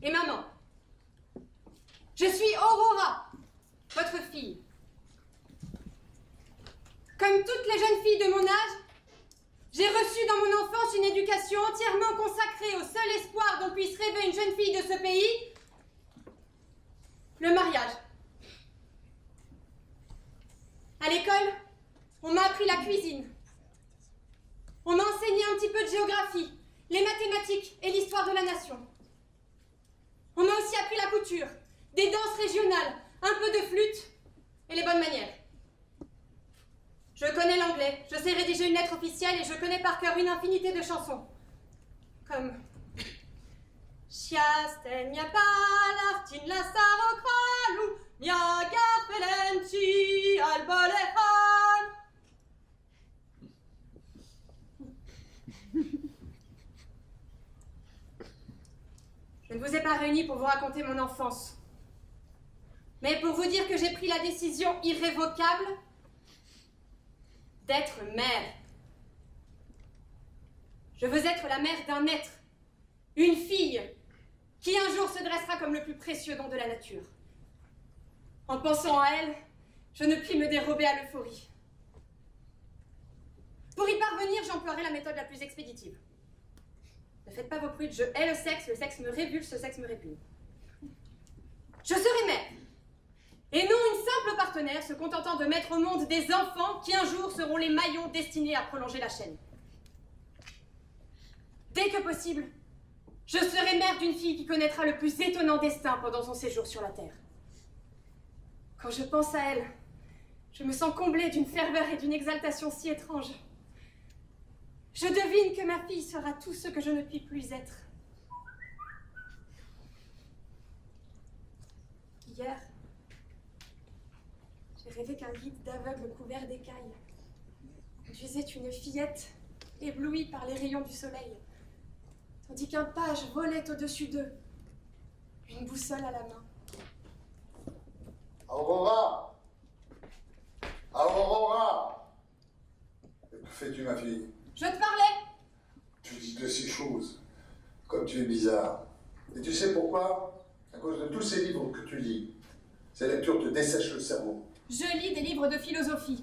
Et maman, je suis Aurora, votre fille. Comme toutes les jeunes filles de mon âge, j'ai reçu dans mon enfance une éducation entièrement consacrée au seul espoir dont puisse rêver une jeune fille de ce pays, le mariage. À l'école, on m'a appris la cuisine. On m'a enseigné un petit peu de géographie, les mathématiques et l'histoire de la nation. On m'a aussi appris la couture, des danses régionales, un peu de flûte et les bonnes manières. Je connais l'anglais, je sais rédiger une lettre officielle et je connais par cœur une infinité de chansons. Comme Chiasten mia palartin la sarokralu, mia garpelenci albolehan. Je ne vous ai pas réunis pour vous raconter mon enfance, mais pour vous dire que j'ai pris la décision irrévocable d'être mère. Je veux être la mère d'un être, une fille, qui un jour se dressera comme le plus précieux don de la nature. En pensant à elle, je ne puis me dérober à l'euphorie. Pour y parvenir, j'emploierai la méthode la plus expéditive. Ne faites pas vos prudes, je hais le sexe me révulse, le sexe me répugne. Je serai mère, et non une simple partenaire se contentant de mettre au monde des enfants qui un jour seront les maillons destinés à prolonger la chaîne. Dès que possible, je serai mère d'une fille qui connaîtra le plus étonnant destin pendant son séjour sur la Terre. Quand je pense à elle, je me sens comblée d'une ferveur et d'une exaltation si étranges. Je devine que ma fille sera tout ce que je ne puis plus être. Hier, j'ai rêvé qu'un guide d'aveugle couvert d'écailles conduisait une fillette éblouie par les rayons du soleil, tandis qu'un page volait au-dessus d'eux, une boussole à la main. Aurora! Aurora! Que fais-tu, ma fille? Je te parlais! Tu dis de ces choses, comme tu es bizarre. Et tu sais pourquoi? À cause de tous ces livres que tu lis. Ces lectures te dessèchent le cerveau. Je lis des livres de philosophie.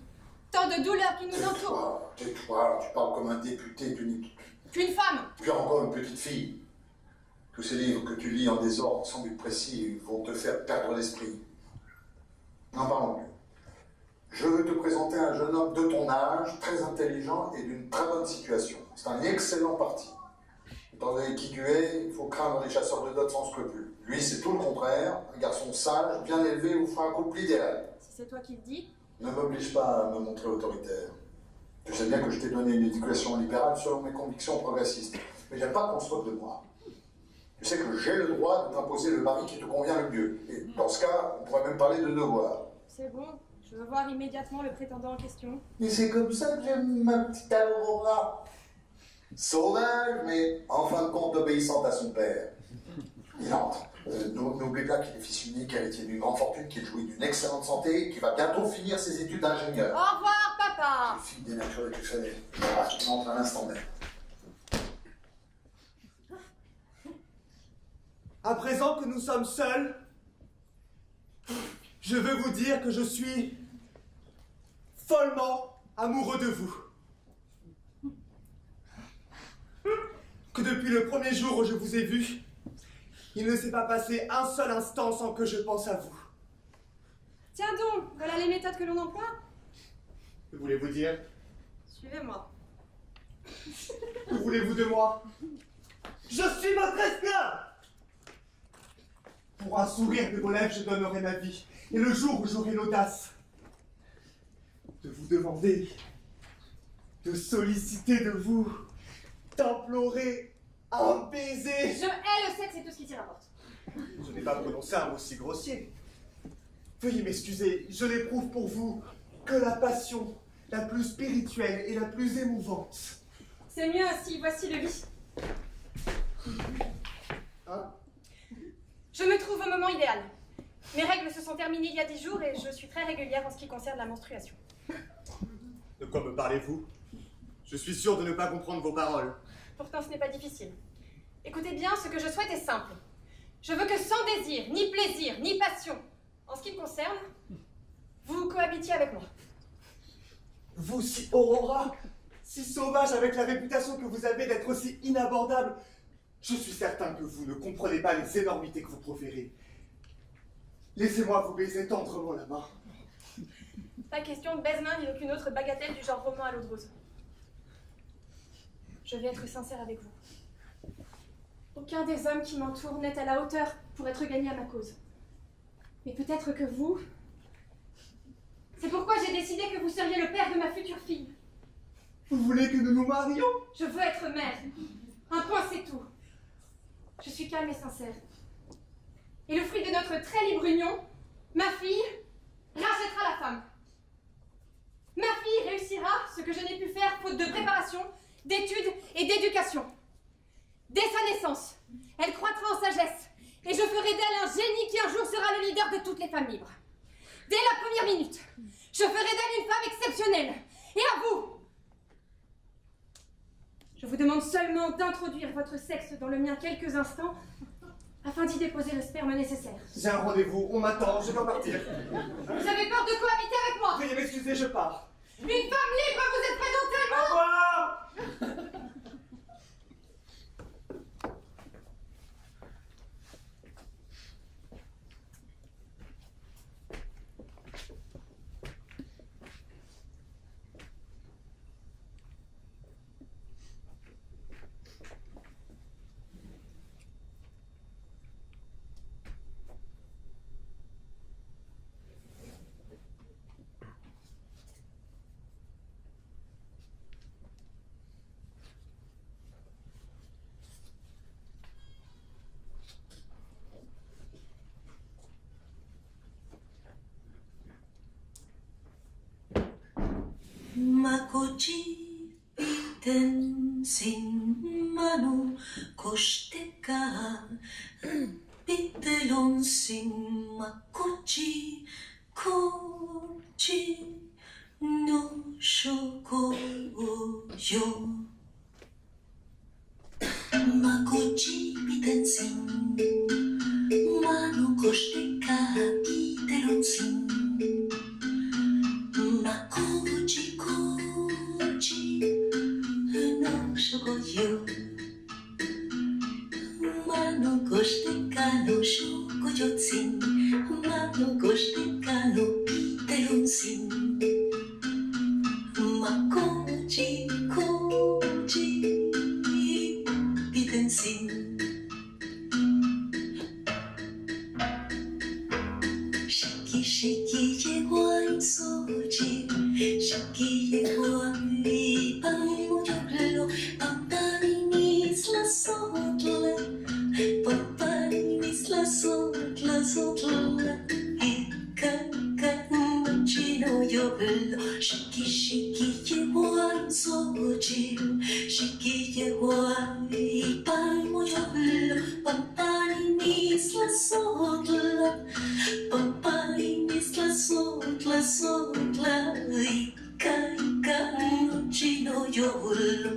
Tant de douleurs qui nous entourent. Tais-toi, tu parles comme un député qu'une femme. Puis encore une petite fille. Tous ces livres que tu lis en désordre, sans but précis, vont te faire perdre l'esprit. N'en parlons plus. Je veux te présenter un jeune homme de ton âge, très intelligent et d'une très bonne situation. C'est un excellent parti. Étant donné qui tu es, il faut craindre les chasseurs de dot sans scrupules. Lui, c'est tout le contraire. Un garçon sage, bien élevé, vous fera un couple idéal. Si c'est toi qui le dis. Ne m'oblige pas à me montrer autoritaire. Tu sais bien que je t'ai donné une éducation libérale selon mes convictions progressistes. Mais j'aime pas qu'on se moque de moi. Tu sais que j'ai le droit de t'imposer le mari qui te convient le mieux. Et dans ce cas, on pourrait même parler de devoir. C'est bon. Je veux voir immédiatement le prétendant en question. Et c'est comme ça que j'aime ma petite Aurora. Sauvage, mais en fin de compte obéissante à son père. Il entre. N'oublie pas qu'il est fils unique, héritier d'une grande fortune, qu'il jouit d'une excellente santé, qui va bientôt finir ses études d'ingénieur. Au revoir, papa. C'est fille dénaturée, tu savais. Voilà, il entre à l'instant même. À présent que nous sommes seuls, je veux vous dire que je suis follement amoureux de vous. Que depuis le premier jour où je vous ai vu, il ne s'est pas passé un seul instant sans que je pense à vous. Tiens donc, voilà les méthodes que l'on emploie. Que voulez-vous dire? Suivez-moi. Que voulez-vous de moi? Je suis votre esclave! Pour un sourire de vos lèvres, je donnerai ma vie. Et le jour où j'aurai l'audace de vous demander de solliciter de vous, d'implorer un baiser. Je hais le sexe et tout ce qui s'y rapporte. Je n'ai pas prononcé un mot si grossier. Veuillez m'excuser, je n'éprouve pour vous que la passion la plus spirituelle et la plus émouvante. C'est mieux ainsi, voici le lit. Hein? Je me trouve au moment idéal. Mes règles se sont terminées il y a 10 jours et je suis très régulière en ce qui concerne la menstruation. De quoi me parlez-vous? Je suis sûr de ne pas comprendre vos paroles. Pourtant, ce n'est pas difficile. Écoutez bien, ce que je souhaite est simple. Je veux que sans désir, ni plaisir, ni passion, en ce qui me concerne, vous cohabitiez avec moi. Vous, si Aurora, si sauvage avec la réputation que vous avez d'être aussi inabordable, je suis certain que vous ne comprenez pas les énormités que vous proférez. Laissez-moi vous baiser tendrement la main. Pas question de baise-main ni aucune autre bagatelle du genre roman à l'eau de rose. Je vais être sincère avec vous. Aucun des hommes qui m'entourent n'est à la hauteur pour être gagné à ma cause. Mais peut-être que vous... C'est pourquoi j'ai décidé que vous seriez le père de ma future fille. Vous voulez que nous nous marions? Je veux être mère. Un point, c'est tout. Je suis calme et sincère. Et le fruit de notre très libre union, ma fille rachètera la femme. Ma fille réussira ce que je n'ai pu faire faute de préparation, d'études et d'éducation. Dès sa naissance, elle croîtra en sagesse et je ferai d'elle un génie qui un jour sera le leader de toutes les femmes libres. Dès la première minute, je ferai d'elle une femme exceptionnelle. Et à vous, je vous demande seulement d'introduire votre sexe dans le mien quelques instants afin d'y déposer le sperme nécessaire. J'ai un rendez-vous, on m'attend, je dois partir. Vous avez peur de cohabiter avec moi? Veuillez m'excuser, je pars. Une femme libre vous est présentée à moi? Au revoir! Makochi piten sin mano kosteka pitelon sin makochi kochi no shoko yo Makochi piten sin mano kosteka pitelon sin Makochi kochi no shokoyo Mano koshiteka no shokoyotsin Mano koshiteka no pitelonsin Makochi kochi pitensin Shiki shiki yeguay sochi Shiki yeguay pamo yorlo Pamparinis la sotla Pamparinis la sotla sotla Ika chino yorlo Shiki shiki yeguay sochi Shiki yeguay pamo yorlo Pamparinis la sotla Pamparinis la sotla Ika chino yorlo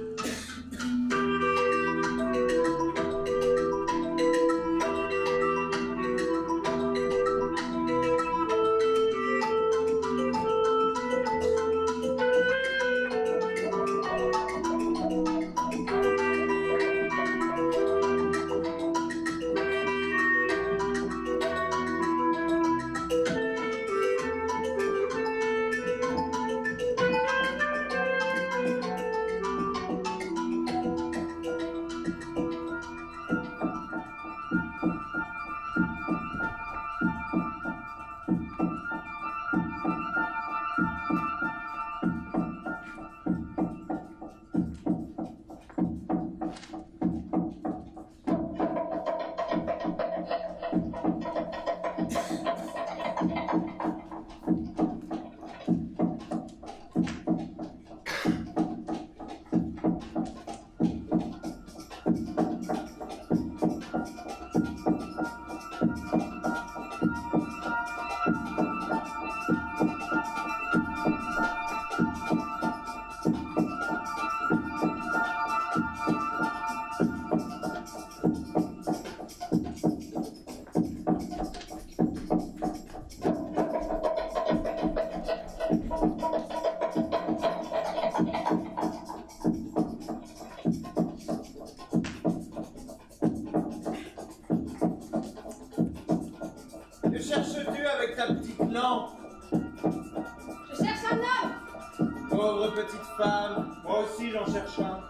petite femme. Moi aussi, j'en cherche un.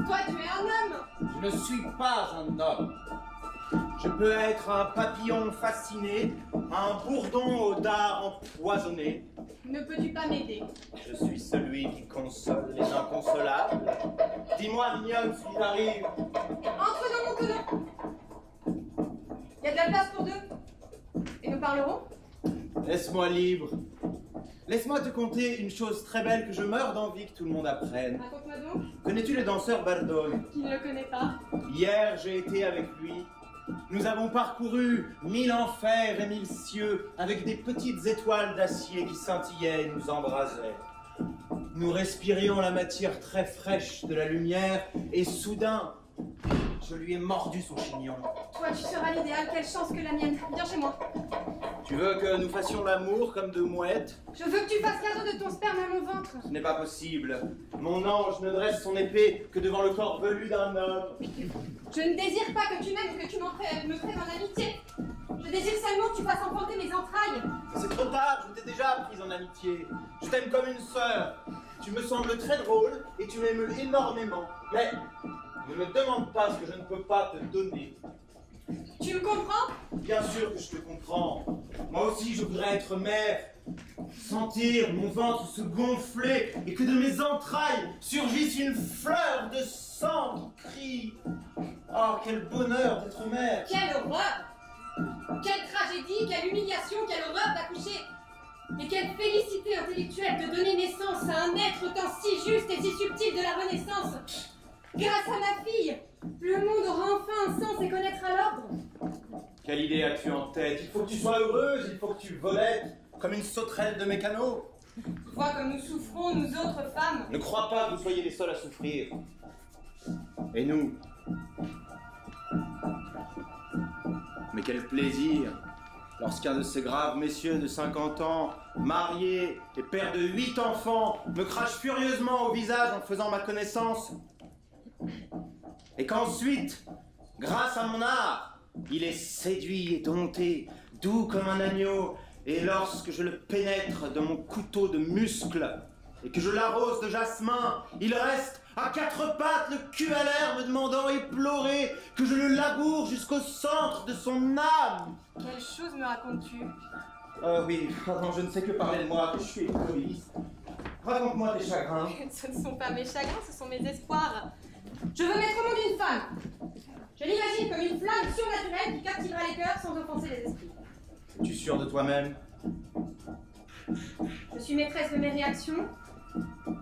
Toi, tu es un homme. Je ne suis pas un homme. Je peux être un papillon fasciné, un bourdon au dard empoisonné. Ne peux-tu pas m'aider? Je suis celui qui console les inconsolables. Dis-moi, mignonne, s'il arrive. Entre dans mon tonneau. Il y a de la place pour deux. Et nous parlerons? Laisse-moi libre. Laisse-moi te conter une chose très belle que je meurs d'envie que tout le monde apprenne. Raconte-moi donc. Connais-tu le danseur Bardone? Qui ne le connaît pas? Hier, j'ai été avec lui. Nous avons parcouru 1000 enfers et 1000 cieux avec des petites étoiles d'acier qui scintillaient et nous embrasaient. Nous respirions la matière très fraîche de la lumière et soudain, je lui ai mordu son chignon. Toi, tu seras l'idéal. Quelle chance que la mienne. Viens chez moi. Tu veux que nous fassions l'amour comme deux mouettes? Je veux que tu fasses cadeau de ton sperme à mon ventre. Ce n'est pas possible. Mon ange ne dresse son épée que devant le corps velu d'un homme. Je ne désire pas que tu m'aimes ou que tu me crèves en amitié. Je désire seulement que tu fasses enfanter mes entrailles. C'est trop tard, je t'ai déjà prise en amitié. Je t'aime comme une sœur. Tu me sembles très drôle et tu m'aimes énormément. Mais ne me demande pas ce que je ne peux pas te donner. Tu me comprends? Bien sûr que je te comprends. Moi aussi, je voudrais être mère. Sentir mon ventre se gonfler et que de mes entrailles surgisse une fleur de sang qui crie. Oh, quel bonheur d'être mère! Quelle horreur! Quelle tragédie, quelle humiliation, quelle horreur d'accoucher! Et quelle félicité intellectuelle de donner naissance à un être autant si juste et si subtil de la Renaissance! Grâce à ma fille, le monde aura enfin un sens et connaîtra l'ordre! Quelle idée as-tu en tête? Il faut que tu sois heureuse, il faut que tu volettes comme une sauterelle de mécano. Vois comme nous souffrons, nous autres femmes. Ne crois pas que vous soyez les seuls à souffrir. Et nous? Mais quel plaisir lorsqu'un de ces graves messieurs de 50 ans, mariés et père de 8 enfants, me crache furieusement au visage en faisant ma connaissance. Et qu'ensuite, grâce à mon art, il est séduit et dompté, doux comme un agneau, et lorsque je le pénètre de mon couteau de muscle et que je l'arrose de jasmin, il reste à 4 pattes, le cul à l'air, me demandant éploré que je le laboure jusqu'au centre de son âme. Quelle chose me racontes-tu? Oui, pardon, je ne sais que parler de moi, que je suis égoïste. Raconte-moi tes chagrins. Ce ne sont pas mes chagrins, ce sont mes espoirs. Je veux mettre au monde une femme. Je l'imagine comme une flamme surnaturelle qui captivera les cœurs sans offenser les esprits. Es-tu sûre de toi-même? Je suis maîtresse de mes réactions.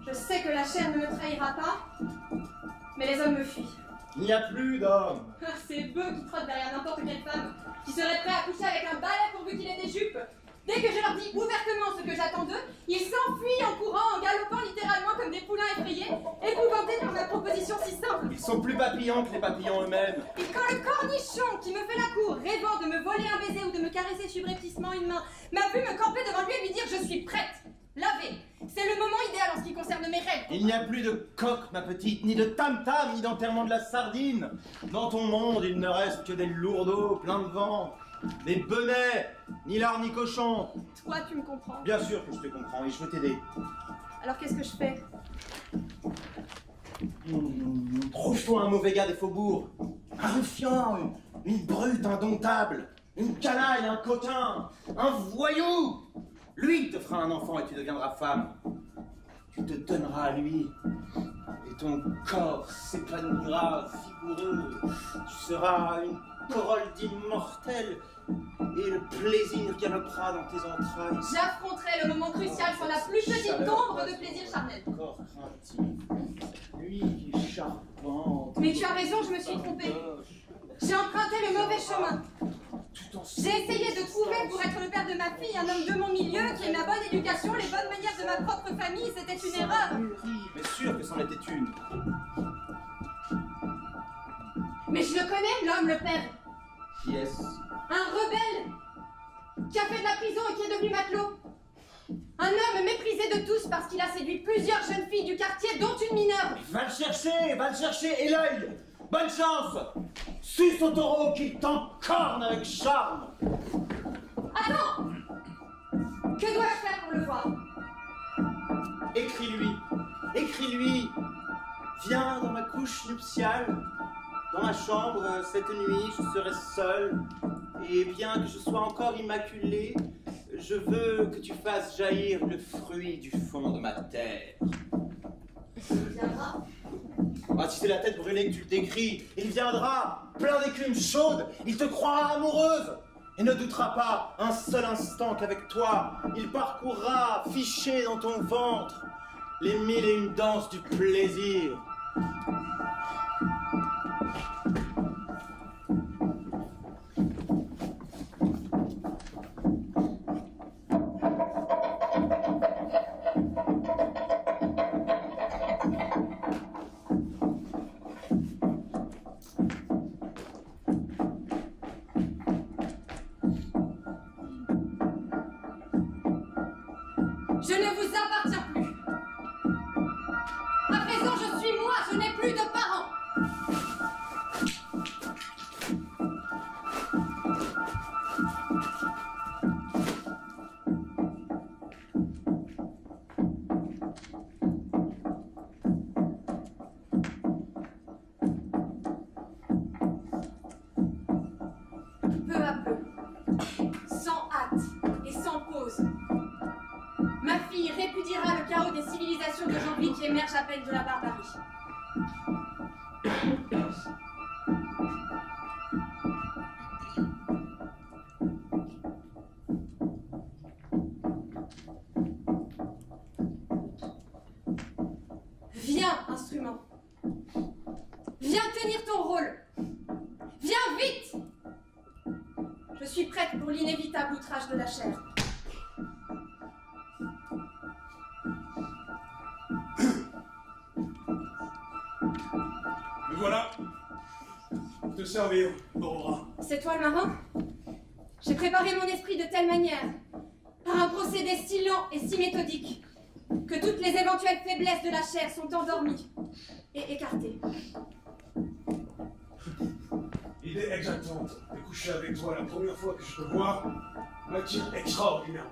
Je sais que la chair ne me trahira pas, mais les hommes me fuient. Il n'y a plus d'hommes. Ces bœufs qui trottent derrière n'importe quelle femme, qui serait prêt à coucher avec un balai pourvu qu'il ait des jupes. Dès que je leur dis ouvertement ce que j'attends d'eux, ils s'enfuient en courant, en galopant littéralement comme des poulains effrayés, épouvantés par ma proposition si simple. Ils sont plus papillons que les papillons eux-mêmes. Et quand le cornichon qui me fait la cour, rêvant de me voler un baiser ou de me caresser subrepticement une main, m'a vu me camper devant lui et lui dire je suis prête, lavée. C'est le moment idéal en ce qui concerne mes rêves. Il n'y a plus de coq, ma petite, ni de tam-tam, ni d'enterrement de la sardine. Dans ton monde, il ne reste que des lourdeaux pleins de vent, des benets, ni lard ni cochon. Toi, tu me comprends. Bien sûr que je te comprends et je veux t'aider. Alors qu'est-ce que je fais? Trouve-toi un mauvais gars des faubourgs, un ruffian, une brute indomptable, une canaille, un coquin, un voyou. Lui te fera un enfant et tu deviendras femme. Tu te donneras à lui et ton corps s'épanouira vigoureux. Tu seras une corolle d'immortel et le plaisir galopera dans tes entrailles. J'affronterai le moment crucial sans la plus petite ombre de plaisir charnel. Corps craintif, lui qui est charpente. Mais tu as raison, je me suis trompée. J'ai emprunté le mauvais chemin. J'ai essayé de trouver pour être le père de ma fille un homme de mon milieu qui ait ma bonne éducation, les bonnes manières de ma propre famille. C'était une erreur. Mais sûr que c'en était une. Mais je le connais, l'homme, le père. Qui est-ce? Un rebelle qui a fait de la prison et qui est devenu matelot. Un homme méprisé de tous parce qu'il a séduit plusieurs jeunes filles du quartier, dont une mineure. Va le chercher, et l'œil. Bonne chance. Suce au taureau qu'il t'encorne avec charme. Attends. Que dois-je faire pour le voir? Écris-lui écris-lui. Viens dans ma couche nuptiale. Dans ma chambre, cette nuit, je serai seul. Et bien que je sois encore immaculé, je veux que tu fasses jaillir le fruit du fond de ma terre. Il viendra. Ah, si c'est la tête brûlée que tu le décris, il viendra, plein d'écume chaude, il te croira amoureuse. Et ne doutera pas un seul instant qu'avec toi, il parcourra, fiché dans ton ventre, les 1001 danses du plaisir. Je ne vous appartiens plus. À présent, je suis moi, je n'ai plus de parents. Peu à peu, sans hâte et sans pause, ma fille répudiera le chaos des civilisations d'aujourd'hui qui émergent à peine de la barbarie. Viens, instrument. Viens tenir ton rôle. Viens vite. Je suis prête pour l'inévitable outrage de la chair. Me voilà. Pour te servir, Aurora. C'est toi le marin? J'ai préparé mon esprit de telle manière, par un procédé si lent et si méthodique, que toutes les éventuelles faiblesses de la chair sont endormies et écartées. Idée exactement de coucher avec toi la première fois que je te vois m'attire extraordinairement.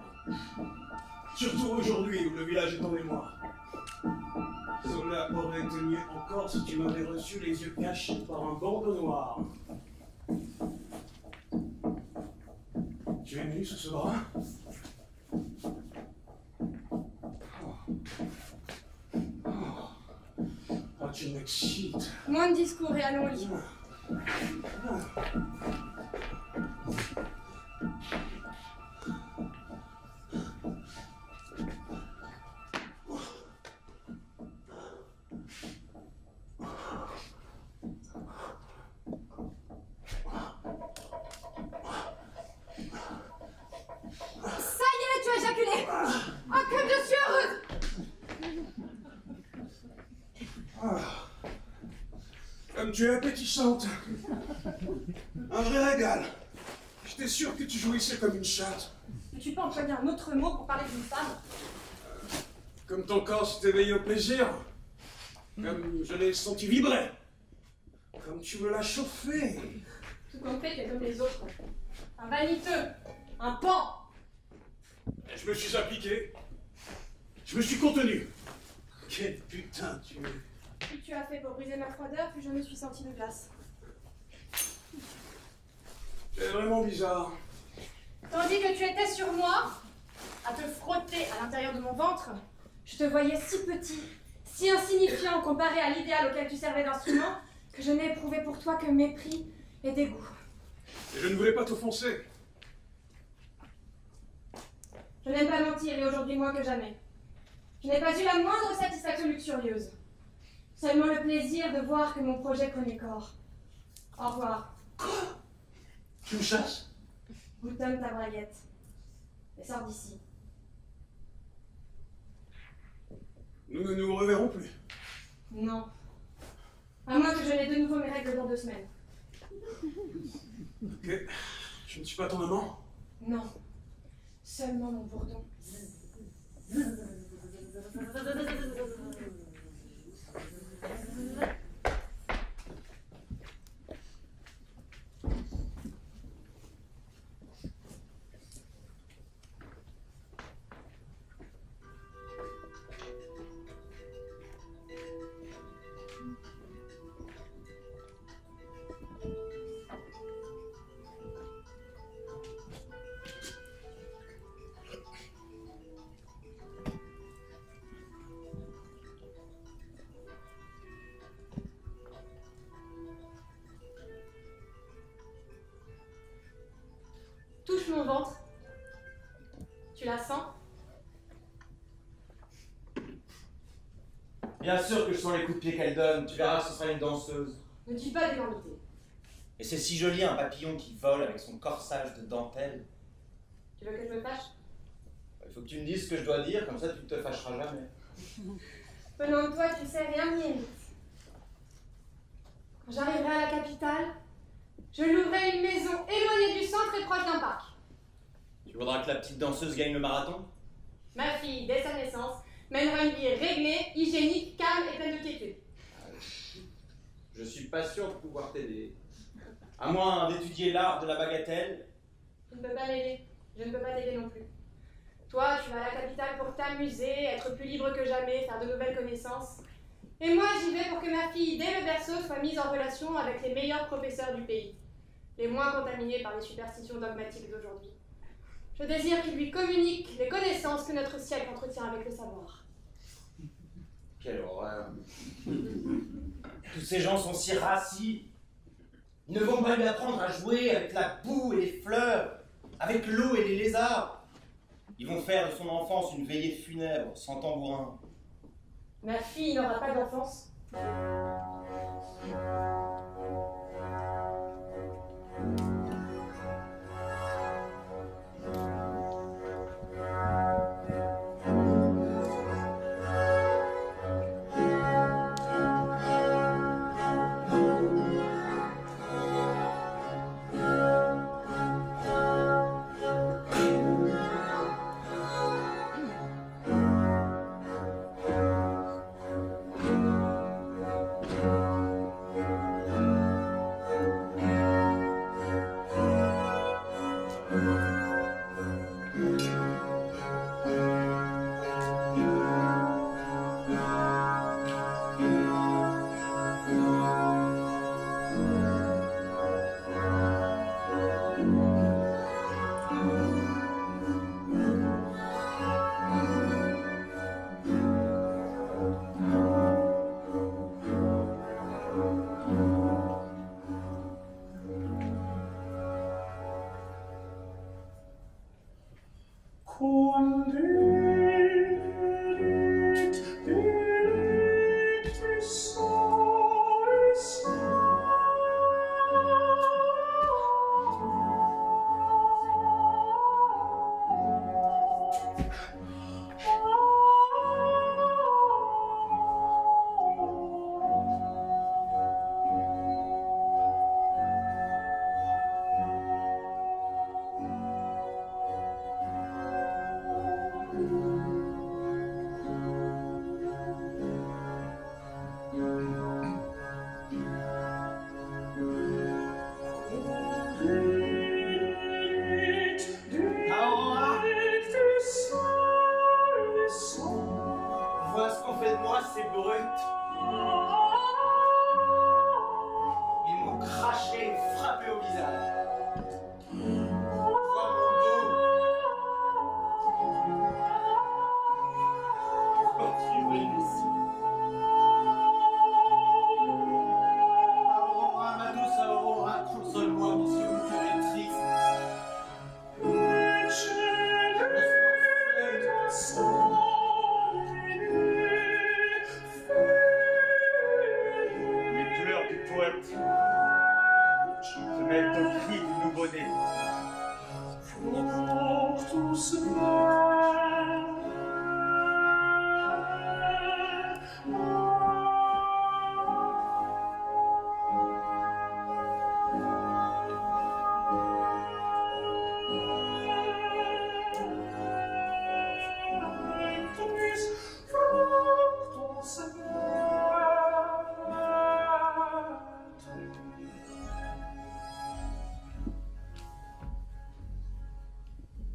Surtout aujourd'hui où le village est en mémoire. Cela aurait été mieux encore si tu m'avais reçu les yeux cachés par un bandeau noir. Tu es nu sous ce drap? Ah, tu m'excites. Moins de discours et allons au lit. Ça y est, tu as éjaculé. Oh, comme je suis heureuse. Comme tu es appétissante. Un vrai régal. J'étais sûr que tu jouissais comme une chatte. Tu peux employer un autre mot pour parler d'une femme? Comme ton corps s'est éveillé au plaisir. Comme je l'ai senti vibrer. Comme tu me l'as chauffé. Tout compte fait, tu es comme les autres. Un vaniteux. Un pan. Et je me suis appliqué. Je me suis contenu. Quel putain tu es. Plus tu as fait pour briser ma froideur, plus je me suis sentie de glace. C'est vraiment bizarre. Tandis que tu étais sur moi, à te frotter à l'intérieur de mon ventre, je te voyais si petit, si insignifiant comparé à l'idéal auquel tu servais d'instrument, que je n'ai éprouvé pour toi que mépris et dégoût. Et je ne voulais pas t'offenser. Je n'aime pas mentir et aujourd'hui moins que jamais. Je n'ai pas eu la moindre satisfaction luxurieuse. Seulement le plaisir de voir que mon projet prenait corps. Au revoir. Quoi? Tu me chasses? Boutonne ta braguette. Et sors d'ici. Nous ne nous reverrons plus. Non. À moins que je n'ai de nouveau mes règles dans 2 semaines. Ok. Je ne suis pas ton amant? Non. Seulement mon bourdon. Bien sûr que je sens les coups de pied qu'elle donne. Tu verras, ce sera une danseuse. Ne dis pas d'énormité. Et c'est si joli, un papillon qui vole avec son corsage de dentelle. Tu veux que je me fâche? Il faut que tu me dises ce que je dois dire, comme ça tu ne te fâcheras jamais. Venant de toi, tu sais rien me vite. Quand j'arriverai à la capitale, je louerai une maison éloignée du centre et proche d'un parc. Tu voudras que la petite danseuse gagne le marathon? Ma fille, dès sa naissance, mènera une vie réglée, hygiénique, calme et pleine de quiétude. Je suis pas sûr de pouvoir t'aider. À moins d'étudier l'art de la bagatelle. Je ne peux pas m'aider. Je ne peux pas t'aider non plus. Toi, tu vas à la capitale pour t'amuser, être plus libre que jamais, faire de nouvelles connaissances. Et moi, j'y vais pour que ma fille, dès le berceau, soit mise en relation avec les meilleurs professeurs du pays, les moins contaminés par les superstitions dogmatiques d'aujourd'hui. Je désire qu'ils lui communiquent les connaissances que notre siècle entretient avec le savoir. Quelle horreur. Tous ces gens sont si rassis. Ils ne vont pas lui apprendre à jouer avec la boue et les fleurs, avec l'eau et les lézards. Ils vont faire de son enfance une veillée funèbre, sans tambourin. Ma fille n'aura pas d'enfance.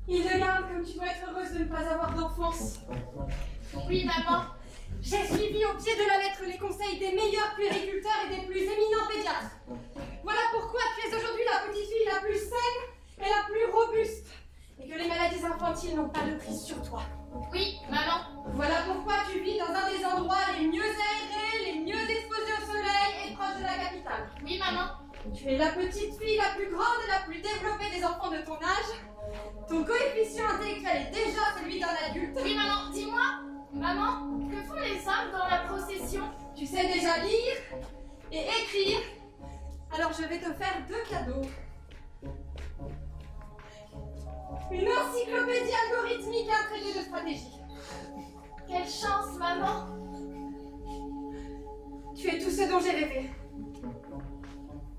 Hildegarde, comme tu dois être heureuse de ne pas avoir d'enfance. Oui, maman. J'ai suivi au pied de la lettre les conseils des meilleurs puériculteurs et des plus éminents pédiatres. Voilà pourquoi tu es aujourd'hui la petite fille la plus saine et la plus robuste. Et que les maladies infantiles n'ont pas de prise sur toi. Oui, maman. Voilà pourquoi tu vis dans un des endroits les mieux aérés, les mieux exposés au soleil et proche de la capitale. Oui, maman. Tu es la petite fille la plus grande et la plus développée des enfants de ton âge. Ton coefficient intellectuel est déjà celui d'un adulte. Oui, maman, dis-moi, Maman, que font les hommes dans la procession? Tu sais déjà lire et écrire. Alors je vais te faire 2 cadeaux. Une encyclopédie algorithmique et un traité de stratégie. Quelle chance, maman! Tu es tout ce dont j'ai rêvé.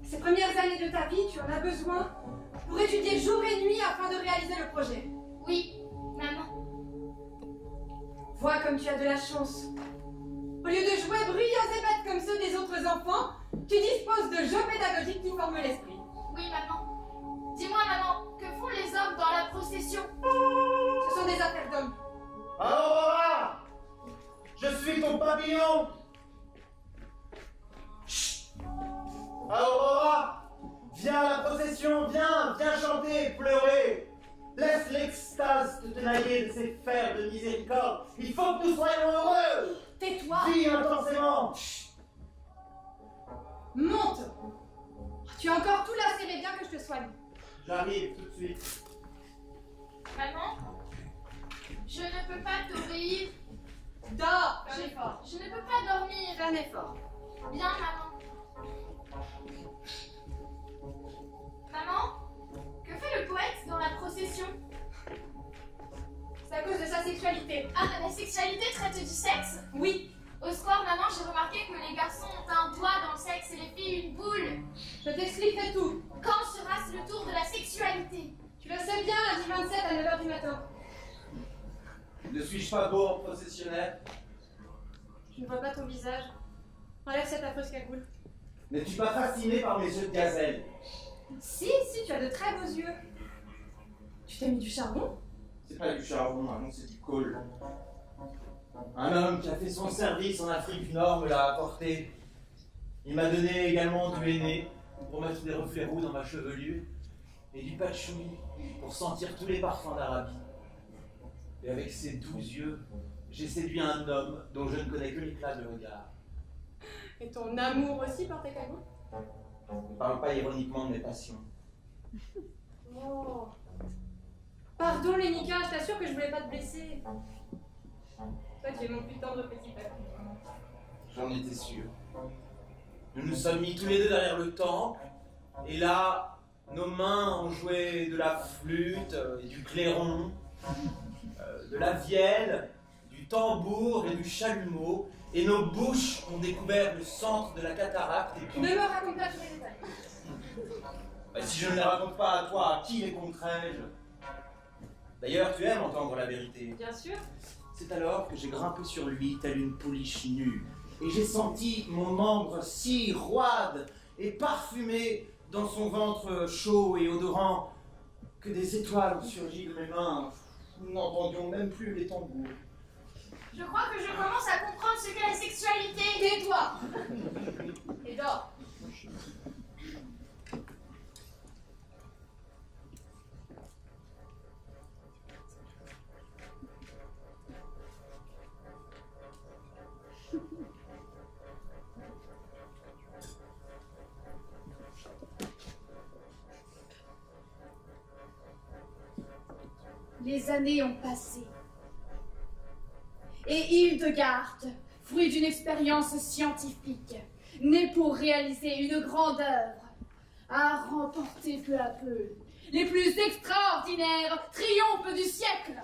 Ces premières années de ta vie, tu en as besoin pour étudier jour et nuit afin de réaliser le projet. Oui, maman. Vois comme tu as de la chance. Au lieu de jouets bruyants et bêtes comme ceux des autres enfants, tu disposes de jeux pédagogiques qui forment l'esprit. Oui, maman. Dis-moi, maman, que font les hommes dans la procession? Ce sont des affaires d'hommes. Aurora! Je suis ton papillon! Chut! Aurora! Viens à la procession, viens chanter, pleurer! Laisse l'extase te tenailler de ces fers de miséricorde. Il faut que nous soyons heureux! Tais-toi! Vis intensément! Chut! Monte! Tu as encore tout là, c'est bien que je te soigne. J'arrive tout de suite. Maman, je ne peux pas t'obéir. Dors! Fais un effort. Je ne peux pas dormir. Fais un effort. Bien, maman. Maman, que fait le poète dans la procession? C'est à cause de sa sexualité. Ah, la sexualité traite du sexe? Oui, Au square, maman, j'ai remarqué que les garçons ont un doigt dans le sexe et les filles une boule. je t'expliquerai tout. Quand sera-ce le tour de la sexualité? Tu le sais bien, lundi 27 à 9h du matin. Ne suis-je pas beau en processionnel? Je ne vois pas ton visage. Enlève cette affreuse cagoule. N'es-tu pas fasciné par mes yeux de gazelle? Si, tu as de très beaux yeux. Tu t'es mis du charbon? C'est pas du charbon, non, c'est du coal. Un homme qui a fait son service en Afrique du Nord me l'a apporté. Il m'a donné également du henné pour mettre des reflets roux dans ma chevelure et du patchouli pour sentir tous les parfums d'Arabie. Et avec ses doux yeux, j'ai séduit un homme dont je ne connais que l'éclat de regard. Et ton amour aussi pour tes cagoules? Ne parle pas ironiquement de mes passions. Oh. Pardon, Lénica, je t'assure que je voulais pas te blesser. Toi, tu es mon plus tendre petit père. J'en étais sûr. Nous nous sommes mis tous les deux derrière le temple, et là, nos mains ont joué de la flûte et du clairon, de la vielle, du tambour et du chalumeau, et nos bouches ont découvert le centre de la cataracte et puis... Ne me raconte pas tous les détails. Bah, si je ne les raconte pas à toi, à qui les conterai-je? D'ailleurs, tu aimes entendre la vérité. Bien sûr. C'est alors que j'ai grimpé sur lui, telle une pouliche nue, et j'ai senti mon membre si roide et parfumé dans son ventre chaud et odorant que des étoiles ont surgi de mes mains. Nous n'entendions même plus les tambours. Je crois que je commence à comprendre ce qu'est la sexualité. Tais-toi et dors. Les années ont passé. Et Hildegard, fruit d'une expérience scientifique, née pour réaliser une grande œuvre, a remporté peu à peu les plus extraordinaires triomphes du siècle.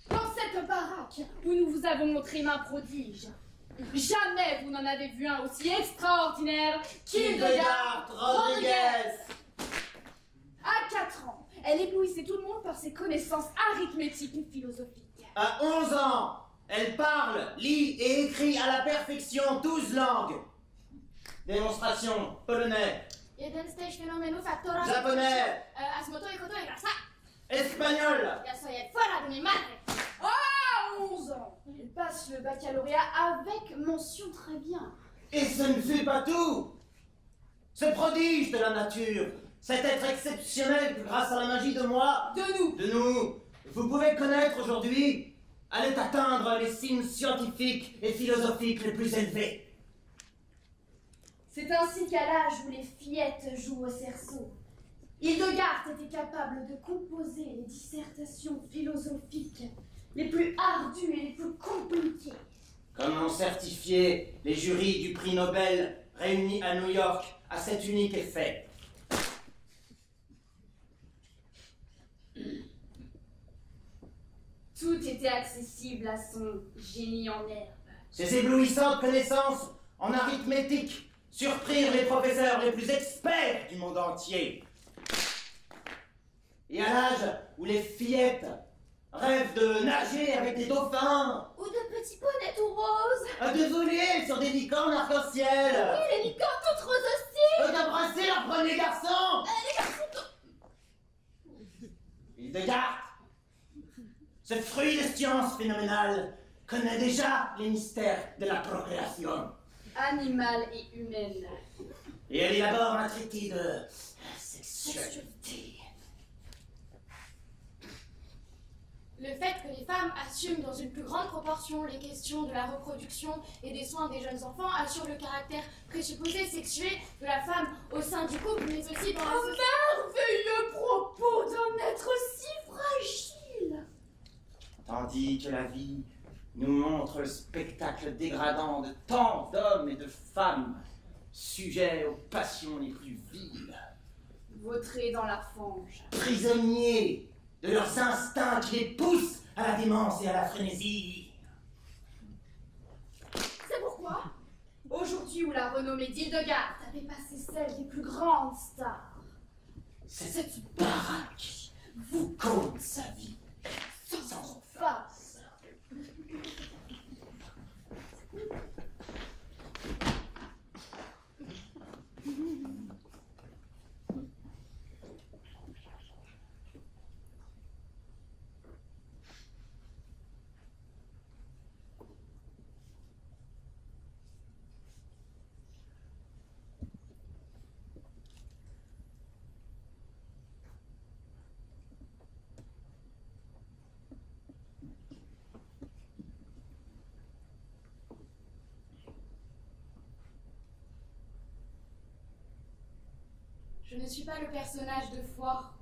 Dans cette baraque où nous vous avons montré main prodige, jamais vous n'en avez vu un aussi extraordinaire qu'Hildegard Rodriguez. À 4 ans, elle éblouissait tout le monde par ses connaissances arithmétiques et philosophiques. À 11 ans, elle parle, lit et écrit à la perfection 12 langues. Démonstration, polonais, Jeden z tych fenomenów aktora... japonais, Asmoto i koto i grasa. espagnol. Ja soy fuera de mi madre. À 11 ans, elle passe le baccalauréat avec mention très bien. Et ce ne fut pas tout. Ce prodige de la nature, cet être exceptionnel que grâce à la magie de moi, de nous, vous pouvez connaître aujourd'hui, allait atteindre les cimes scientifiques et philosophiques les plus élevés. C'est ainsi qu'à l'âge où les fillettes jouent au cerceau, Hildegard était capable de composer les dissertations philosophiques les plus ardus et les plus compliqués. Comme l'ont certifié les jurys du prix Nobel réunis à New York à cet unique effet. Tout était accessible à son génie en herbe. Ces éblouissantes connaissances en arithmétique surprirent les professeurs les plus experts du monde entier. Et à l'âge où les fillettes rêvent de nager avec des dauphins, Ou de petits poneys tout roses. de voler sur des licornes arc-en-ciel, Oui, les licornes toutes roses aussi. d'embrasser leur premier garçon, Les garçons Hildegard, ce fruit de science phénoménale connaît déjà les mystères de la procréation. Animale et humaine. Et elle élabore un traité de sexualité. Le fait que les femmes assument dans une plus grande proportion les questions de la reproduction et des soins des jeunes enfants assure le caractère présupposé sexué de la femme au sein du couple, mais aussi dans la société. Merveilleux propos d'un être si fragile. Tandis que la vie nous montre le spectacle dégradant de tant d'hommes et de femmes, sujets aux passions les plus viles, Vautrés dans la fange. prisonniers de leurs instincts qui les poussent à la démence et à la frénésie. C'est pourquoi, aujourd'hui où la renommée d'Hildegard a dépassé celle des plus grandes stars, Cette baraque vous compte sa vie sans face. Je ne suis pas le personnage de foire,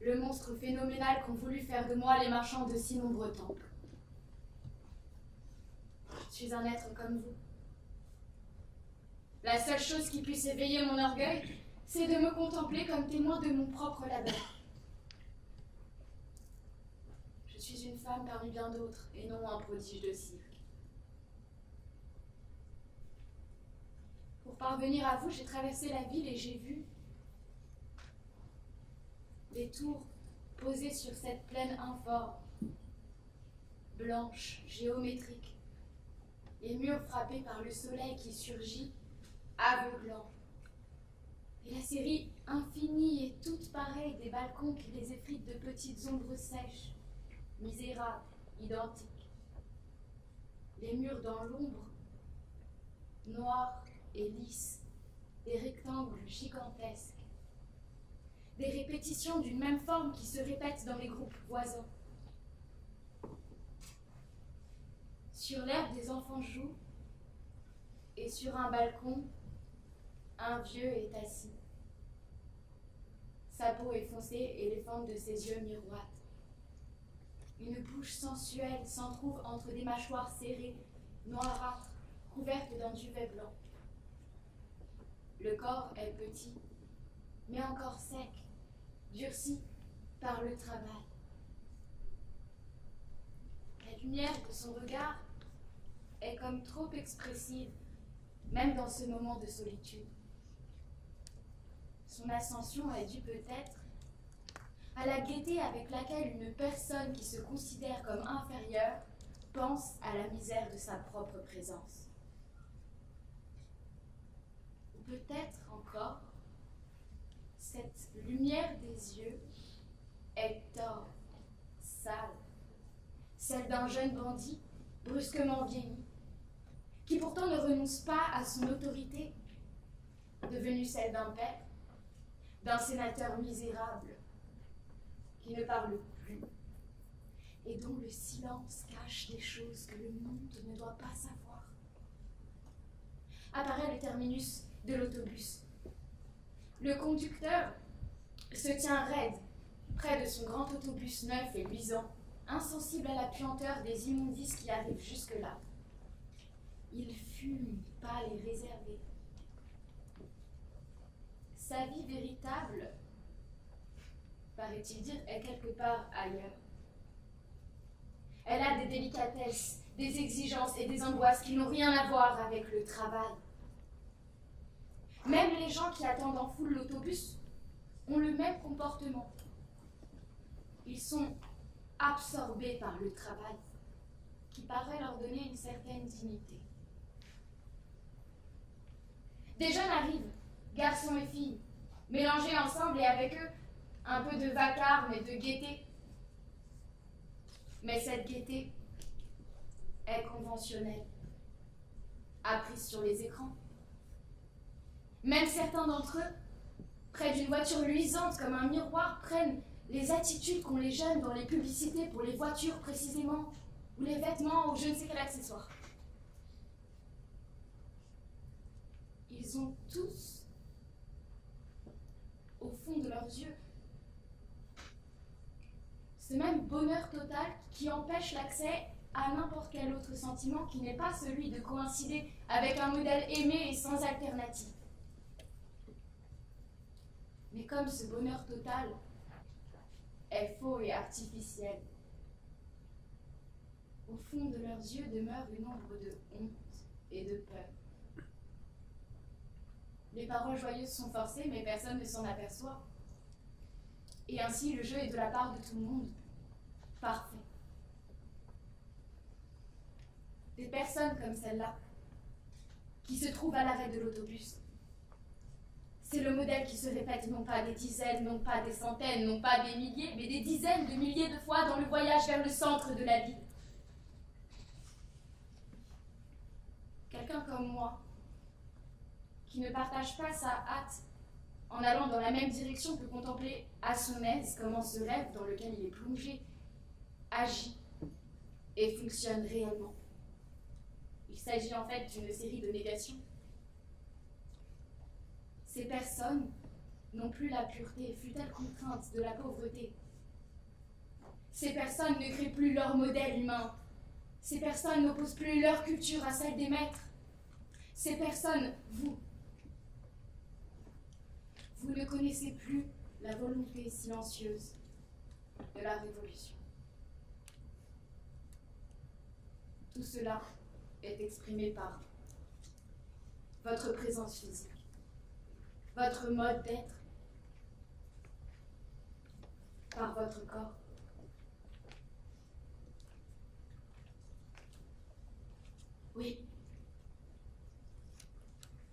le monstre phénoménal qu'ont voulu faire de moi les marchands de si nombreux temples. Je suis un être comme vous. La seule chose qui puisse éveiller mon orgueil, c'est de me contempler comme témoin de mon propre labeur. Je suis une femme parmi bien d'autres, et non un prodige de cirque. Pour parvenir à vous, j'ai traversé la ville et j'ai vu des tours posées sur cette plaine informe, blanche, géométrique, les murs frappés par le soleil qui surgit, aveuglant, et la série infinie et toute pareille des balcons qui les effritent de petites ombres sèches, misérables, identiques. Les murs dans l'ombre, noirs et lisses, des rectangles gigantesques, des répétitions d'une même forme qui se répètent dans les groupes voisins. Sur l'herbe, des enfants jouent, et sur un balcon, un vieux est assis. Sa peau est foncée et les fentes de ses yeux miroitent. Une bouche sensuelle s'entr'ouvre entre des mâchoires serrées, noirâtres, couvertes d'un duvet blanc. Le corps est petit, mais encore sec, durci par le travail. La lumière de son regard est comme trop expressive, même dans ce moment de solitude. Son ascension est due peut-être à la gaieté avec laquelle une personne qui se considère comme inférieure pense à la misère de sa propre présence. Ou peut-être encore, cette lumière des yeux est torve, sale, celle d'un jeune bandit brusquement vieilli, qui pourtant ne renonce pas à son autorité, devenue celle d'un père, d'un sénateur misérable, qui ne parle plus, et dont le silence cache des choses que le monde ne doit pas savoir. Apparaît le terminus de l'autobus. Le conducteur se tient raide près de son grand autobus neuf et luisant, insensible à la puanteur des immondices qui arrivent jusque-là. Il fume, pâle et réservé. Sa vie véritable, paraît-il dire, est quelque part ailleurs. Elle a des délicatesses, des exigences et des angoisses qui n'ont rien à voir avec le travail. Même les gens qui attendent en foule l'autobus ont le même comportement. Ils sont absorbés par le travail, qui paraît leur donner une certaine dignité. Des jeunes arrivent, garçons et filles, mélangés ensemble et avec eux, un peu de vacarme et de gaieté. Mais cette gaieté est conventionnelle, apprise sur les écrans. Même certains d'entre eux, près d'une voiture luisante comme un miroir, prennent les attitudes qu'ont les jeunes dans les publicités pour les voitures précisément, ou les vêtements, ou je ne sais quel accessoire. Ils ont tous, au fond de leurs yeux, ce même bonheur total qui empêche l'accès à n'importe quel autre sentiment qui n'est pas celui de coïncider avec un modèle aimé et sans alternative. Mais comme ce bonheur total est faux et artificiel, au fond de leurs yeux demeure une ombre de honte et de peur. Les paroles joyeuses sont forcées, mais personne ne s'en aperçoit. Et ainsi, le jeu est de la part de tout le monde parfait. Des personnes comme celle-là, qui se trouvent à l'arrêt de l'autobus. C'est le modèle qui se répète non pas des dizaines, non pas des centaines, non pas des milliers, mais des dizaines de milliers de fois dans le voyage vers le centre de la ville. Quelqu'un comme moi, qui ne partage pas sa hâte en allant dans la même direction, peut contempler à son aise comment ce rêve dans lequel il est plongé agit et fonctionne réellement. Il s'agit en fait d'une série de négations. Ces personnes n'ont plus la pureté, fut-elle contrainte, de la pauvreté. Ces personnes ne créent plus leur modèle humain. Ces personnes n'opposent plus leur culture à celle des maîtres. Ces personnes, vous ne connaissez plus la volonté silencieuse de la révolution. Tout cela est exprimé par votre présence physique, votre mode d'être, par votre corps. Oui.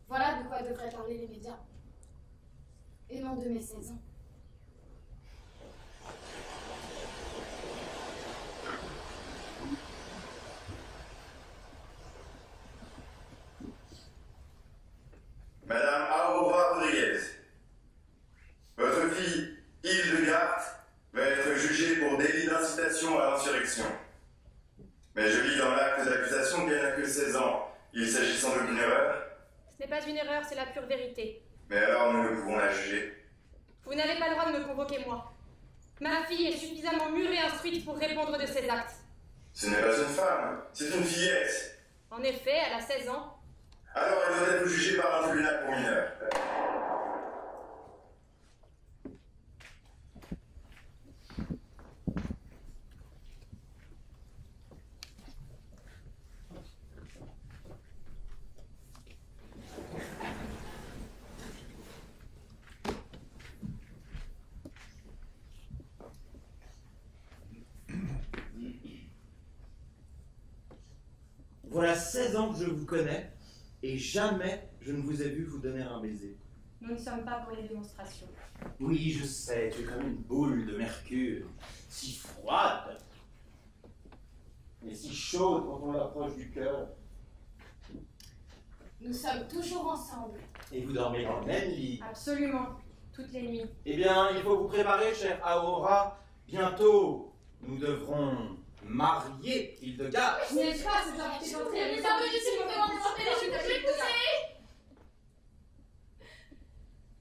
Voilà de quoi devraient parler les médias. Et non de mes 16 ans. Madame Aurora Rodriguez, votre fille Hildegard va être jugée pour délit d'incitation à l'insurrection. Mais je lis dans l'acte d'accusation qu'elle n'a que 16 ans. Il s'agit sans doute d'une erreur. Ce n'est pas une erreur, c'est la pure vérité. Mais alors nous ne pouvons la juger. Vous n'avez pas le droit de me convoquer, moi. Ma fille est suffisamment mûre et instruite pour répondre de ses actes. Ce n'est pas une femme, c'est une fillette. En effet, elle a 16 ans. Alors elle doit être jugée par un tribunal pour mineurs. Voilà 16 ans que je vous connais, et jamais je ne vous ai vu vous donner un baiser. Nous ne sommes pas pour les démonstrations. Oui, je sais, tu es comme une boule de mercure, si froide, mais si chaude quand on l'approche du cœur. Nous sommes toujours ensemble. Et vous dormez dans le même lit. Absolument, toutes les nuits. Eh bien, il faut vous préparer, chère Aurora. Bientôt, nous devrons marier Hildegard. Je n'ai pas ces arrêtés d'entrée. Les aveux s'il vous demandent de porter les chutes que j'ai poussées.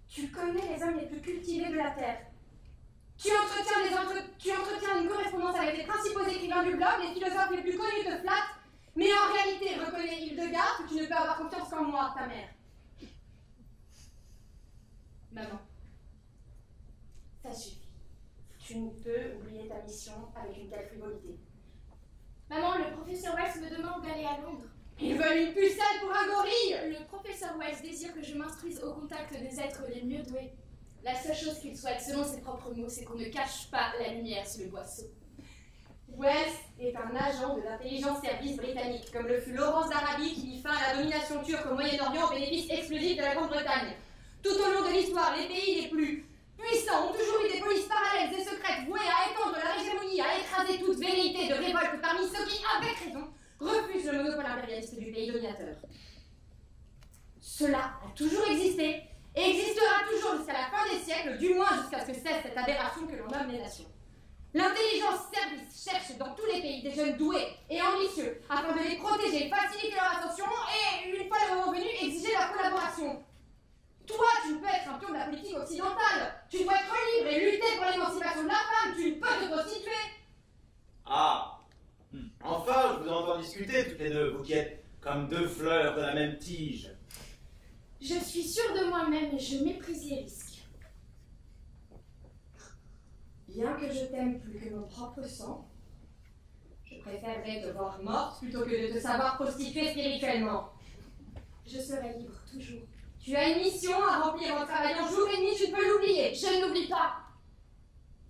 Tu connais les hommes les plus cultivés de la Terre. Tu entretiens une correspondance avec les principaux philosophes les plus connus te flattent, mais en réalité, reconnais Hildegard que tu ne peux avoir confiance qu'en moi, ta mère. Maman, ça suffit. Tu ne peux oublier ta mission avec une telle frivolité. Maman, le professeur Wells me demande d'aller à Londres. Ils veulent une pucelle pour un gorille! Le professeur Wells désire que je m'instruise au contact des êtres les mieux doués. La seule chose qu'il souhaite, selon ses propres mots, c'est qu'on ne cache pas la lumière sous le boisseau. Wells est un agent de l'intelligence service britannique, comme le fut Laurence d'Arabie qui mit fin à la domination turque au Moyen-Orient au bénéfice exclusif de la Grande-Bretagne. Tout au long de l'histoire, les pays les plus puissants ont toujours eu des polices parallèles et secrètes vouées à étendre leur hégémonie, à écraser toute velléité de révolte parmi ceux qui, avec raison, refusent le monopole impérialiste du pays dominateur. Cela a toujours existé et existera toujours jusqu'à la fin des siècles, du moins jusqu'à ce que cesse cette aberration que l'on nomme les nations. L'intelligence service cherche dans tous les pays des jeunes doués et ambitieux afin de les protéger, faciliter leur ascension et, une fois le moment venu, exiger leur collaboration. Toi, tu ne peux être un pion de la politique occidentale. Tu dois être libre et lutter pour l'émancipation de la femme. Tu ne peux te prostituer. Ah, enfin, je vous entends discuter toutes les deux, vous qui êtes comme deux fleurs de la même tige. Je suis sûre de moi-même et je méprise les risques. Bien que je t'aime plus que mon propre sang, je préférerais te voir morte plutôt que de te savoir prostituée spirituellement. Je serai libre toujours. Tu as une mission à remplir en travaillant jour et nuit, tu ne peux l'oublier. Je ne l'oublie pas.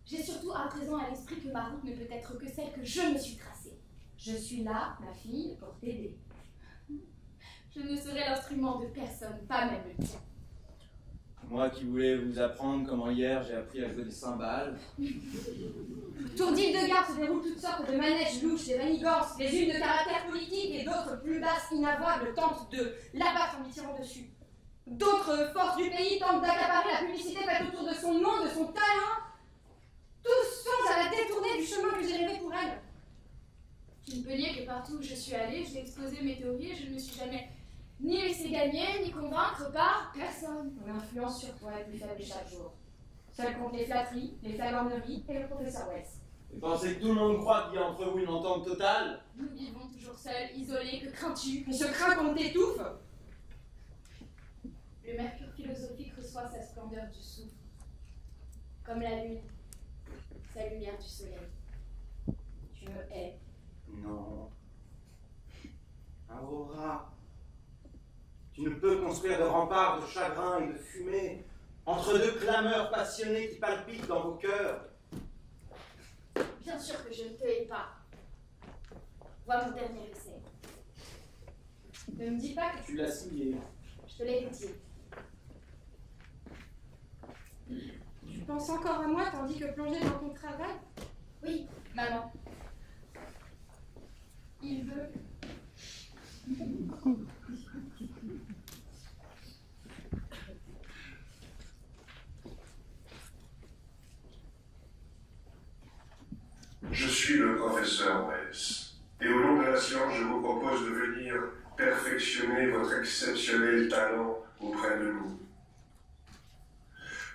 J'ai surtout à présent à l'esprit que ma route ne peut être que celle que je me suis tracée. Je suis là, ma fille, pour t'aider. Je ne serai l'instrument de personne, pas même le tien. Moi qui voulais vous apprendre comment hier j'ai appris à jouer des cymbales. Autour d'Hildegard se déroulent toutes sortes de manèges louches, des manigances, les unes de caractère politique et d'autres plus basses, inavouables, tentent de l'abattre en y tirant dessus. D'autres forces du pays tentent d'accaparer la publicité faite autour de son nom, de son talent. Tous songent à la détourner du chemin que j'ai rêvé pour elle. Tu ne peux nier que partout où je suis allée, j'ai exposé mes théories et je ne me suis jamais ni laissé gagner, ni convaincre par personne. Mon influence sur toi est plus faible chaque jour. Seule compte les flatteries, les flagorneries et le professeur Wells. Vous pensez que tout le monde croit qu'il y a entre vous une entente totale? Nous vivons toujours seuls, isolés, que crains-tu? Je crains qu'on t'étouffe. Le mercure philosophique reçoit sa splendeur du soufre, comme la lune, sa lumière du soleil. Tu me hais. Non. Aurora, tu ne peux construire de remparts de chagrin et de fumée entre deux clameurs passionnées qui palpitent dans vos cœurs. Bien sûr que je ne te hais pas. Vois mon dernier essai. Ne me dis pas que Tu l'as signé. je te l'ai dédié. Tu penses encore à moi tandis que plongé dans ton travail? Oui, maman. Il veut. Je suis le professeur Wells, et au nom de la science, je vous propose de venir perfectionner votre exceptionnel talent auprès de nous.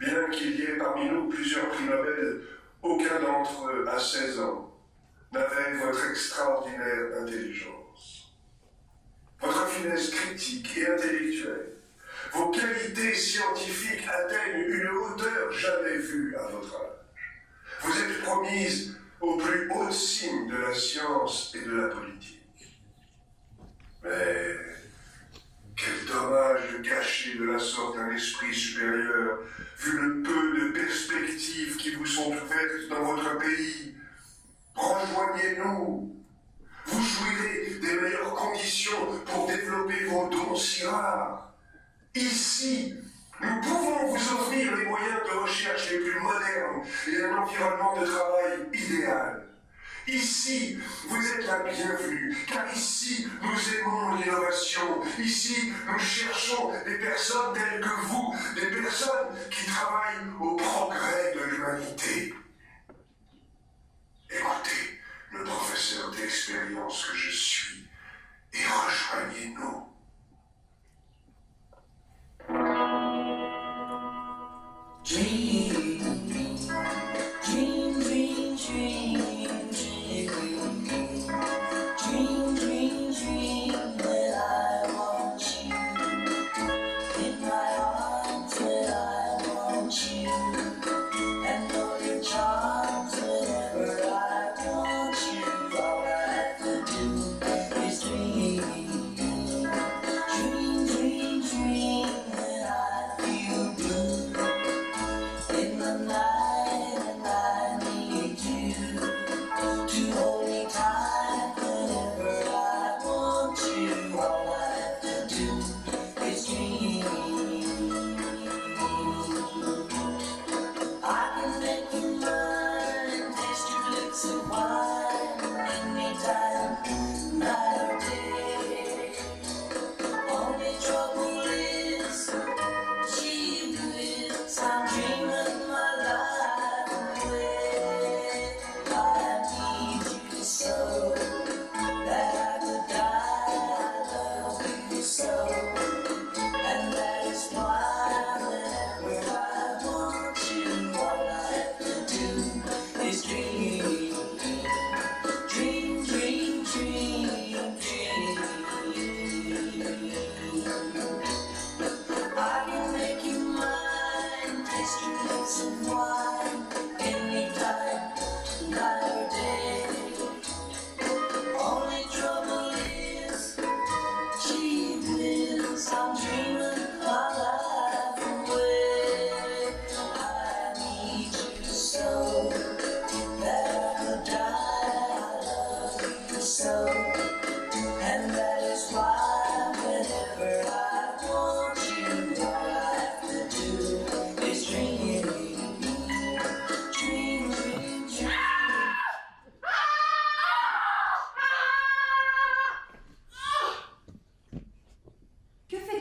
Bien qu'il y ait parmi nous plusieurs prix Nobel, aucun d'entre eux, à 16 ans, n'avait votre extraordinaire intelligence. Votre finesse critique et intellectuelle, vos qualités scientifiques atteignent une hauteur jamais vue à votre âge. Vous êtes promise aux plus hautes cimes de la science et de la politique. Mais quel dommage de cacher de la sorte un esprit supérieur, vu le peu de perspectives qui vous sont ouvertes dans votre pays. Rejoignez-nous. Vous jouirez des meilleures conditions pour développer vos dons si rares. Ici, nous pouvons vous offrir les moyens de recherche les plus modernes et un environnement de travail idéal. Ici, vous êtes la bienvenue, car ici, nous aimons l'innovation. Ici, nous cherchons des personnes telles que vous, des personnes qui travaillent au progrès de l'humanité. Écoutez le professeur d'expérience que je suis et rejoignez-nous. Dream, dream, dream, dream, dream, dream.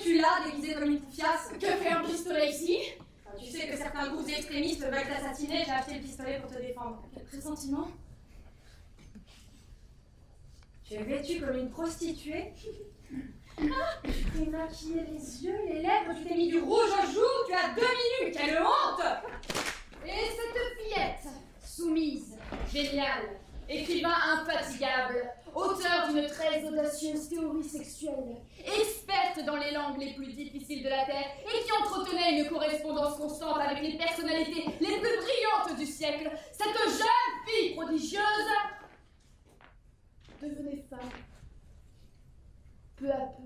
fais-tu là, déguisé comme une poufiasse? Que fait un pistolet ici? Tu sais que certains groupes extrémistes veulent t'assassiner, j'ai acheté le pistolet pour te défendre. Quel pressentiment? Tu es vêtue comme une prostituée. Tu t'es maquillé les yeux, les lèvres, tu t'es mis du rouge aux joues, tu as 2 minutes, quelle honte! Et cette fillette, soumise, géniale, écrivain infatigable, auteur d'une très audacieuse théorie sexuelle, experte dans les langues les plus difficiles de la Terre et qui entretenait une correspondance constante avec les personnalités les plus brillantes du siècle, cette jeune fille prodigieuse devenait femme, peu à peu.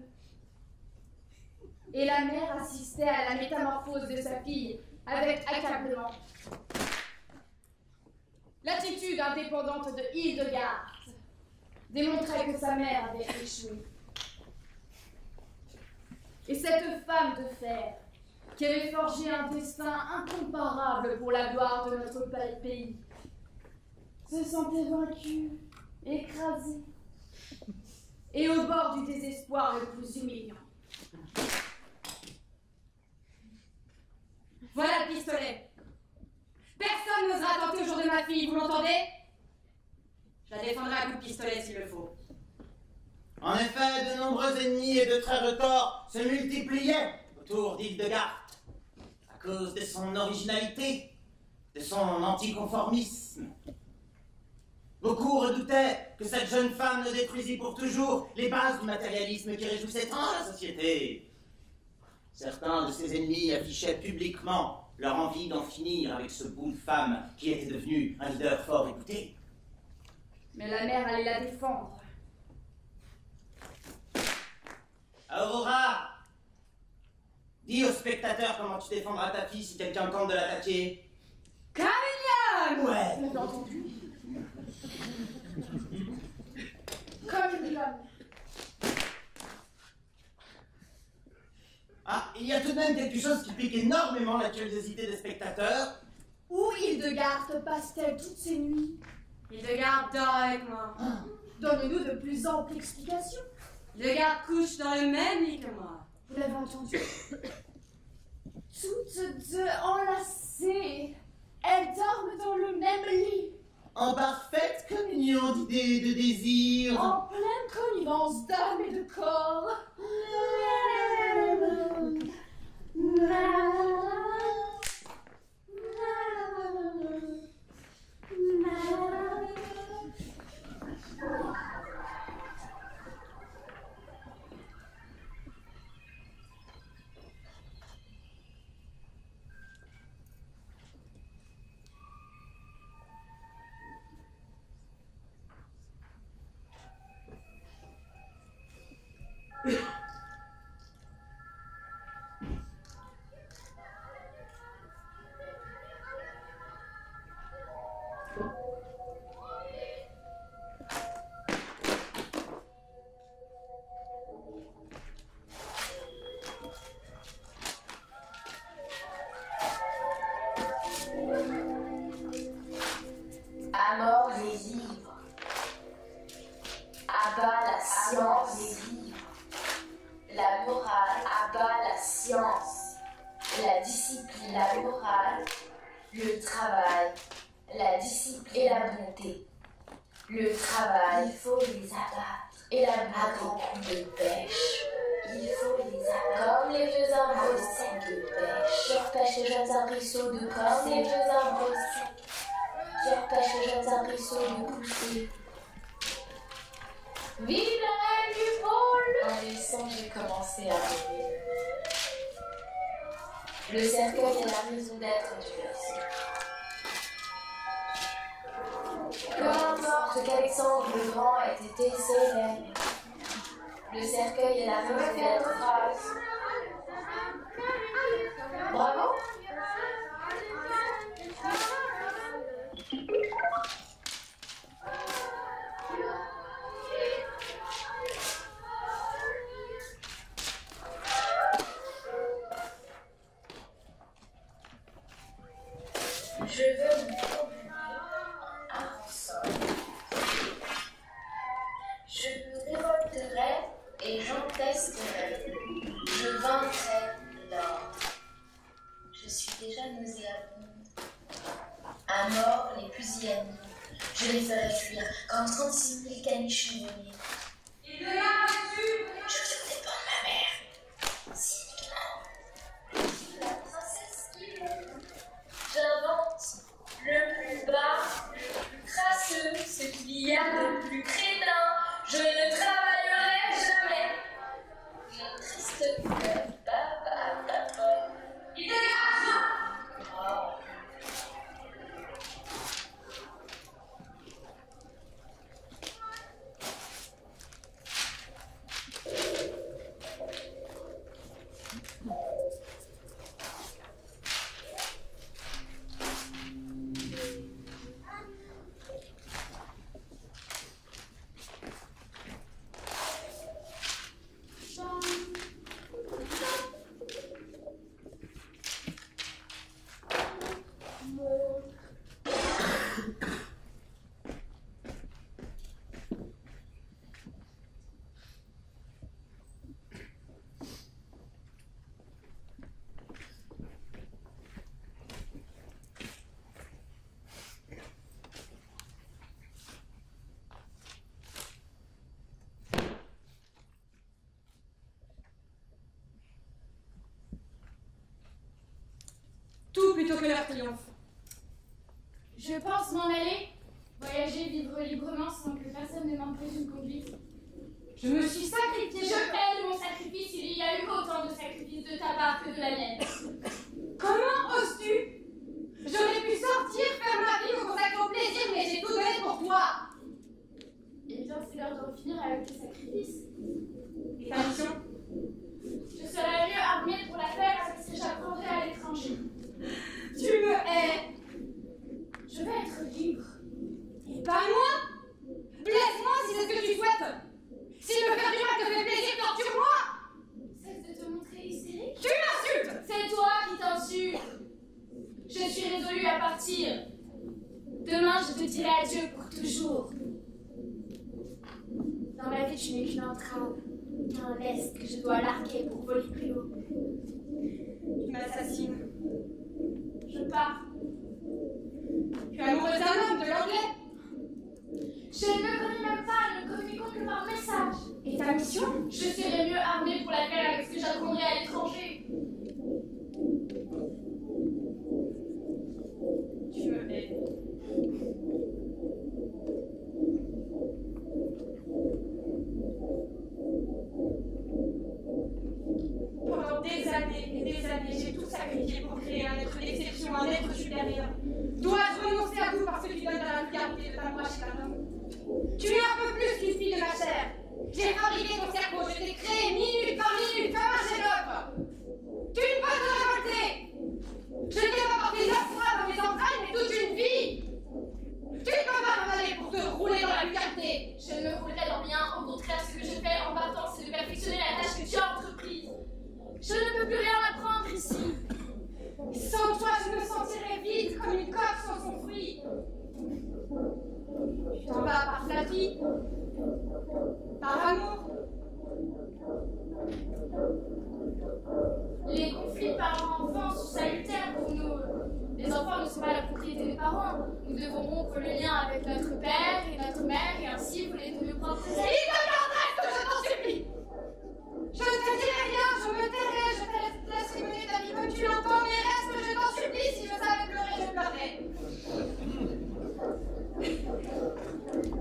Et la mère assistait à la métamorphose de sa fille avec accablement. L'attitude indépendante de Hildegard démontrait que sa mère avait échoué. Et cette femme de fer, qui avait forgé un destin incomparable pour la gloire de notre pays, se sentait vaincue, écrasée, et au bord du désespoir le plus humiliant. Voilà le pistolet. Personne n'osera tenter au jour de ma fille, vous l'entendez? Je la défendrai à coups de pistolet s'il le faut. En effet, de nombreux ennemis et de traits retors se multipliaient autour d'Hildegard, à cause de son originalité, de son anticonformisme. Beaucoup redoutaient que cette jeune femme ne détruisît pour toujours les bases du matérialisme qui réjouissait tant la société. Certains de ses ennemis affichaient publiquement leur envie d'en finir avec ce bout de femme qui était devenu un leader fort écouté. Mais la mère allait la défendre. Aurora, dis aux spectateurs comment tu défendras ta fille si quelqu'un tente de l'attaquer. Camilla! Ouais. Vous l'avez entendu? Comme une femme. Ah, il y a tout de même quelque chose qui pique énormément la curiosité des spectateurs. Où Hildegard passe-t-elle toutes ses nuits? Hildegard dort avec moi. Donnez-nous de plus amples explications. Hildegard couche dans le même lit que moi. Vous l'avez entendu? Toutes deux enlacées, elles dorment dans le même lit. En parfaite communion d'idées et de désirs. En pleine connivence d'âme et de corps. À mort les livres, à bas la science, les livres, la morale, à bas la science, la discipline, la morale, le travail, la discipline et la bonté. Le travail, il faut les abattre, et la bonté, à grands coups de pêche. Il faut les abattre, comme les vieux arbres secs de pêche. Je repêche les jeunes arbrisseaux de comme les vieux arbres secs. Je repêche les jeunes arbrisseaux de pousser. Vive la reine du pôle! En laissant, j'ai commencé à rêver. Le cercueil est la raison d'être du récit. Peu importe qu'Alexandre le Grand ait été sévère, le cercueil est la raison d'être phrase. Bravo! Je veux me promener à Rançon. Je me révolterai et j'en testerai. Je vendrai l'ordre. Je suis déjà nauséabonde. À mort les plus amis. Je les ferai fuir quand 36 000 caniches volés. Et de là dessus, Je dépends de ma mère. Cyniquement. La princesse qui j'invente le plus bas, le plus crasseux, ce qu'il y a de plus crétin. Je ne travaillerai jamais. Mon triste cœur, papa. il dégage. Oh. Tout plutôt que leur triomphe. Je pense m'en aller, voyager, vivre librement sans que personne ne m'empêche une conduite. Je me suis sacrifiée. Je paie de mon sacrifice, il y a eu autant de sacrifices de ta part que de la mienne. Comment oses-tu? J'aurais pu sortir, faire ma vie, me consacrer au plaisir, mais j'ai tout donné pour toi. Eh bien, c'est l'heure d'en finir avec tes sacrifices. Et ta mission? Je serai mieux armée pour la faire avec ce que j'apprendrai à l'étranger. Tu me hais. Je vais être libre. Et pas moi? Blesse-moi si c'est ce que tu souhaites. Si me faire du mal te fait plaisir, torture-moi. Cesse de te montrer hystérique. Tu m'insultes. C'est toi qui t'insultes. Je suis résolue à partir. Demain, je te dirai adieu pour toujours. Dans ma vie, tu n'es qu'une entrave, un lest que je dois larguer pour voler plus haut. Tu m'assassines. Je pars. Tu es amoureuse d'un homme, de l'anglais. Je ne me connais même pas, ne communiquons que par message. Et ta mission? Je serai mieux armée pour la faire avec ce que j'apprendrai à l'étranger. Tu me hais. Pendant des années, j'ai tout sacrifié pour créer un être d'exception, un être supérieur. Dois-je renoncer à tout parce que tu donnes à la vulgarité de t'approcher d'un homme? Tu es un peu plus qu'une fille de ma chair. J'ai fabriqué ton cerveau, je t'ai créé minute par minute comme un chef-d'œuvre. Tu ne peux te révolter. Je ne t'ai pas porté 9 mois dans mes entrailles, mais toute une vie. Tu ne peux pas m'avaler pour te rouler dans la vulgarité. Je ne me roulerai dans rien, au contraire, ce que je fais en partant, c'est de perfectionner la tâche que tu as entreprise. Je ne peux plus rien apprendre ici. Sans toi, je me sentirais vide comme une coque sans son fruit. Tu t'en vas par flatterie, par amour. Les conflits parents-enfants sont salutaires pour nous. Les enfants ne sont pas la propriété des parents. Nous devons rompre le lien avec notre père et notre mère et ainsi voler de nos propres ailes. Il te viendrait que je t'en supplie. Je ne te dirai rien, je me tairai, je te laisserai mener ta vie comme tu l'entends, mais reste, je t'en supplie, si je savais pleurer, je pleurerais.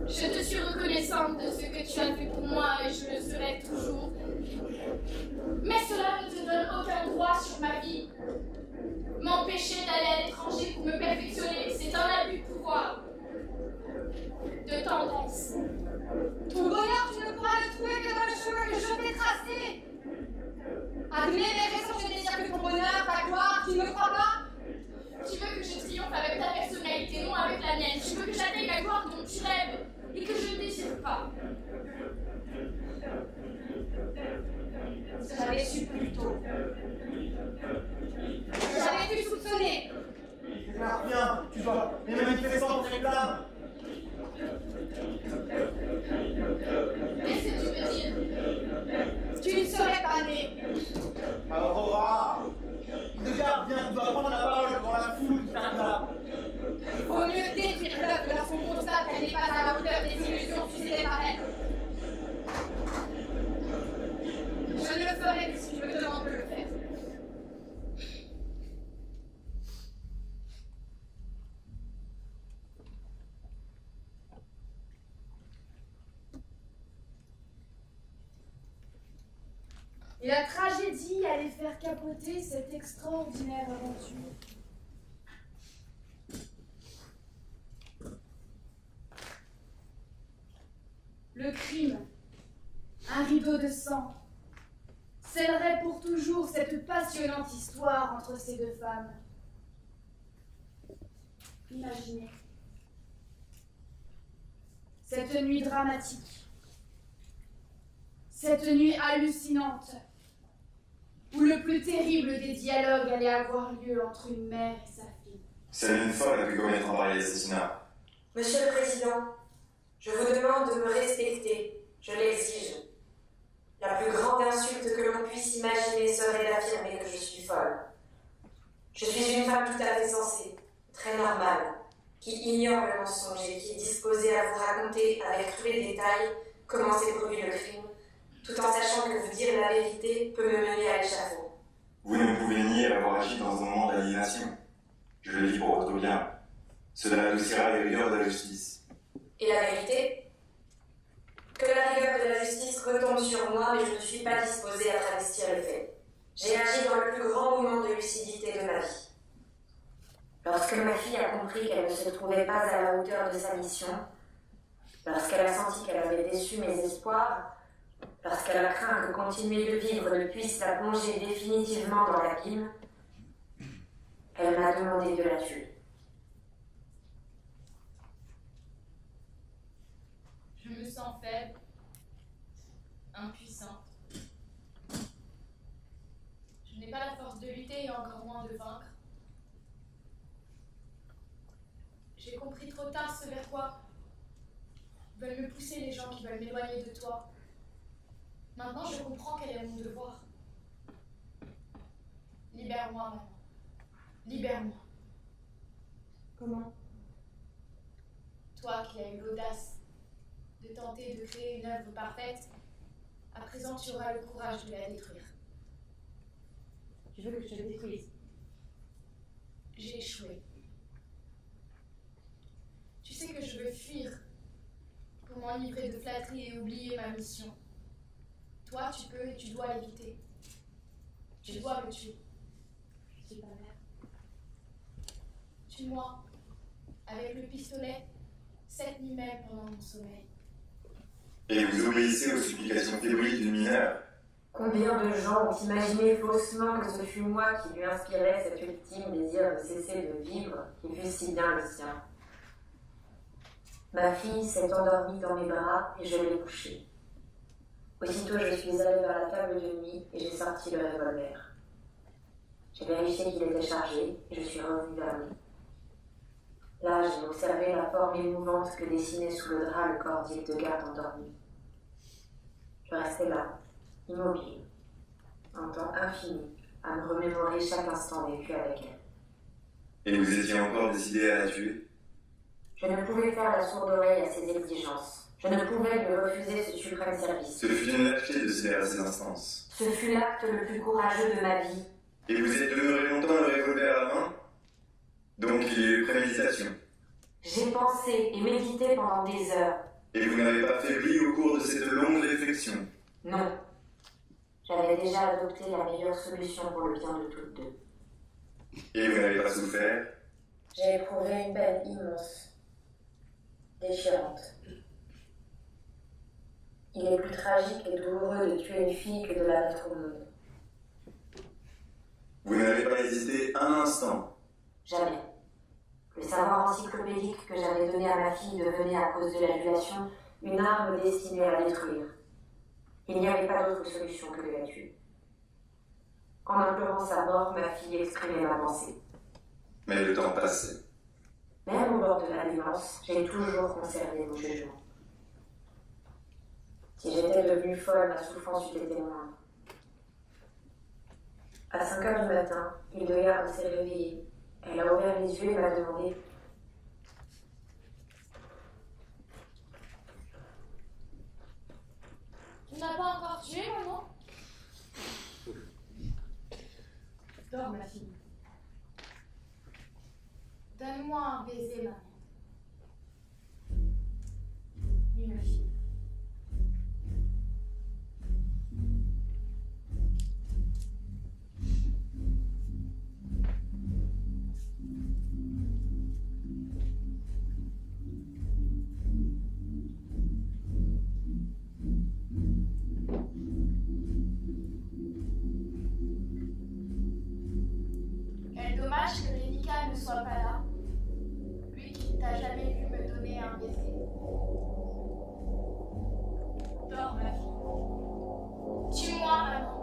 Je te suis reconnaissante de ce que tu as fait pour moi et je le serai toujours. Mais cela ne te donne aucun droit sur ma vie. M'empêcher d'aller à l'étranger pour me perfectionner, c'est un abus de pouvoir. De tendresse. Ton bonheur, tu ne pourras le trouver que dans le chemin que je t'ai tracé. Admets mes raisons, je désire que ton bonheur, ta gloire, tu ne me crois pas? Tu veux que je triomphe avec ta personnalité, non avec la mienne. Tu veux que j'atteigne la gloire dont tu rêves et que je ne désire pas. J'avais su plus tôt. J'avais dû soupçonner. Viens, tu vas. Les manifestants te réclament. Qu'est-ce que tu veux dire? Tu ne serais pas né. Et la tragédie allait faire capoter cette extraordinaire aventure. Le crime, un rideau de sang, scellerait pour toujours cette passionnante histoire entre ces deux femmes. Imaginez cette nuit dramatique, cette nuit hallucinante, où le plus terrible des dialogues allait avoir lieu entre une mère et sa fille. Seule une folle a pu commettre un pareil assassinat. Monsieur le Président, je vous demande de me respecter, je l'exige. La plus grande insulte que l'on puisse imaginer serait d'affirmer que je suis folle. Je suis une femme tout à fait sensée, très normale, qui ignore le mensonge et qui est disposée à vous raconter avec tous les détails comment s'est produit le crime, tout en sachant que vous dire la vérité peut me mener à l'échafaud. Vous ne pouvez nier avoir agi dans un moment d'aliénation. Je le dis pour votre bien. Cela adoucira les rigueurs de la justice. Et la vérité? Que la rigueur de la justice retombe sur moi, mais je ne suis pas disposée à travestir les faits. J'ai agi dans le plus grand moment de lucidité de ma vie. Lorsque ma fille a compris qu'elle ne se trouvait pas à la hauteur de sa mission, lorsqu'elle a senti qu'elle avait déçu mes espoirs, lorsqu'elle a craint que continuer de vivre ne puisse la plonger définitivement dans l'abîme, elle m'a demandé de la tuer. Je me sens faible, impuissante. Je n'ai pas la force de lutter et encore moins de vaincre. J'ai compris trop tard ce vers quoi veulent me pousser les gens qui veulent m'éloigner de toi. Maintenant, je comprends quel est mon devoir. Libère-moi, maman. Libère-moi. Comment? Toi qui as eu l'audace de tenter de créer une œuvre parfaite, à présent tu auras le courage de la détruire. Tu veux que je te détruise? J'ai échoué. Tu sais que je veux fuir pour m'enivrer de flatterie et oublier ma mission. Toi, tu peux et tu dois l'éviter. Tu dois me tuer. Je suis pas mère. Tue-moi avec le pistolet cette nuit même pendant mon sommeil. Et vous obéissez aux supplications fébriles d'une mineure. Combien de gens ont imaginé faussement que ce fut moi qui lui inspirais cet ultime désir de cesser de vivre, qui fut si bien le sien. Ma fille s'est endormie dans mes bras et je l'ai couchée. Aussitôt, je suis allée vers la table de nuit et j'ai sorti le revolver. J'ai vérifié qu'il était chargé et je suis revenue vers lui. Là, j'ai observé la forme émouvante que dessinait sous le drap le corps d'Hildegard endormi. Je restais là, immobile, un temps infini, à me remémorer chaque instant vécu avec elle. Et vous étiez encore décidé à la tuer? Je ne pouvais faire la sourde oreille à ses exigences. Je ne pouvais lui refuser ce suprême service. Ce fut une lâcheté de céder à ces instances. Ce fut l'acte le plus courageux de ma vie. Et vous êtes demeuré longtemps le revolver à la main? Donc il y a eu préméditation. J'ai pensé et médité pendant des heures. Et vous n'avez pas faibli au cours de cette longue réflexion? Non. J'avais déjà adopté la meilleure solution pour le bien de toutes deux. Et vous n'avez pas souffert? J'ai éprouvé une peine immense, déchirante. Il est plus tragique et douloureux de tuer une fille que de la mettre au monde. Vous n'avez pas hésité un instant? Jamais. Le savoir encyclopédique que j'avais donné à ma fille devenait, à cause de l'adulation, une arme destinée à la détruire. Il n'y avait pas d'autre solution que de la tuer. En implorant sa mort, ma fille exprimait ma pensée. Mais le temps passait. Même au bord de la démence, j'ai toujours conservé mon jugement. Si j'étais devenue folle, ma souffrance eût été moindre. À 5 heures du matin, Hildegard s'est réveillée. Elle a ouvert les yeux et m'a demandé: Tu n'as pas encore tué, maman? Dors, ma fille. Donne-moi un baiser, maman. Oui, ma fille. dommage que Rénica ne soit pas là. Lui qui ne t'a jamais vu me donner un baiser. Dors, ma fille. Tue-moi, maman.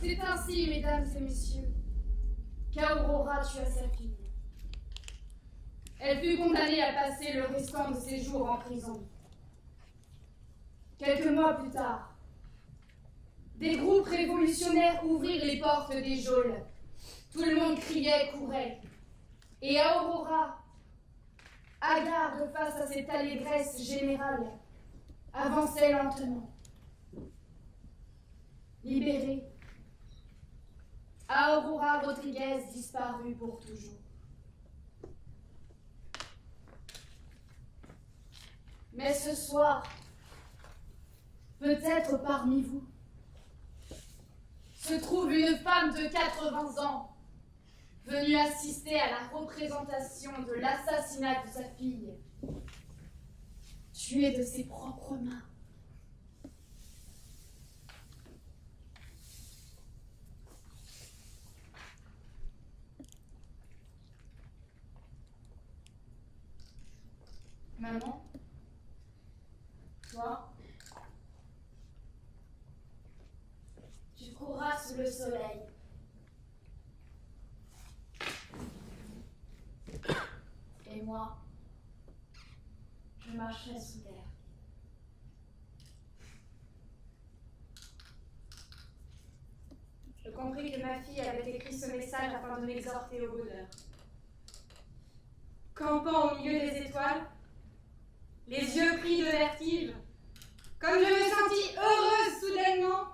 C'est ainsi, mesdames et messieurs, qu'Aurora tua sa fille. Elle fut condamnée à passer le restant de ses jours en prison. Quelques mois plus tard, des groupes révolutionnaires ouvrirent les portes des geôles. Tout le monde criait, courait. Et Aurora, hagarde face à cette allégresse générale, avançait lentement. Libérée, Aurora Rodriguez disparut pour toujours. Mais ce soir, peut-être parmi vous, se trouve une femme de 80 ans, venue assister à la représentation de l'assassinat de sa fille, tuée de ses propres mains. Maman, toi, tu courras sous le soleil. Et moi, je marcherai sous terre. Je compris que ma fille avait écrit ce message afin de m'exhorter au bonheur. Campant au milieu des étoiles, les yeux pris de vertige, comme je me sentis heureuse soudainement,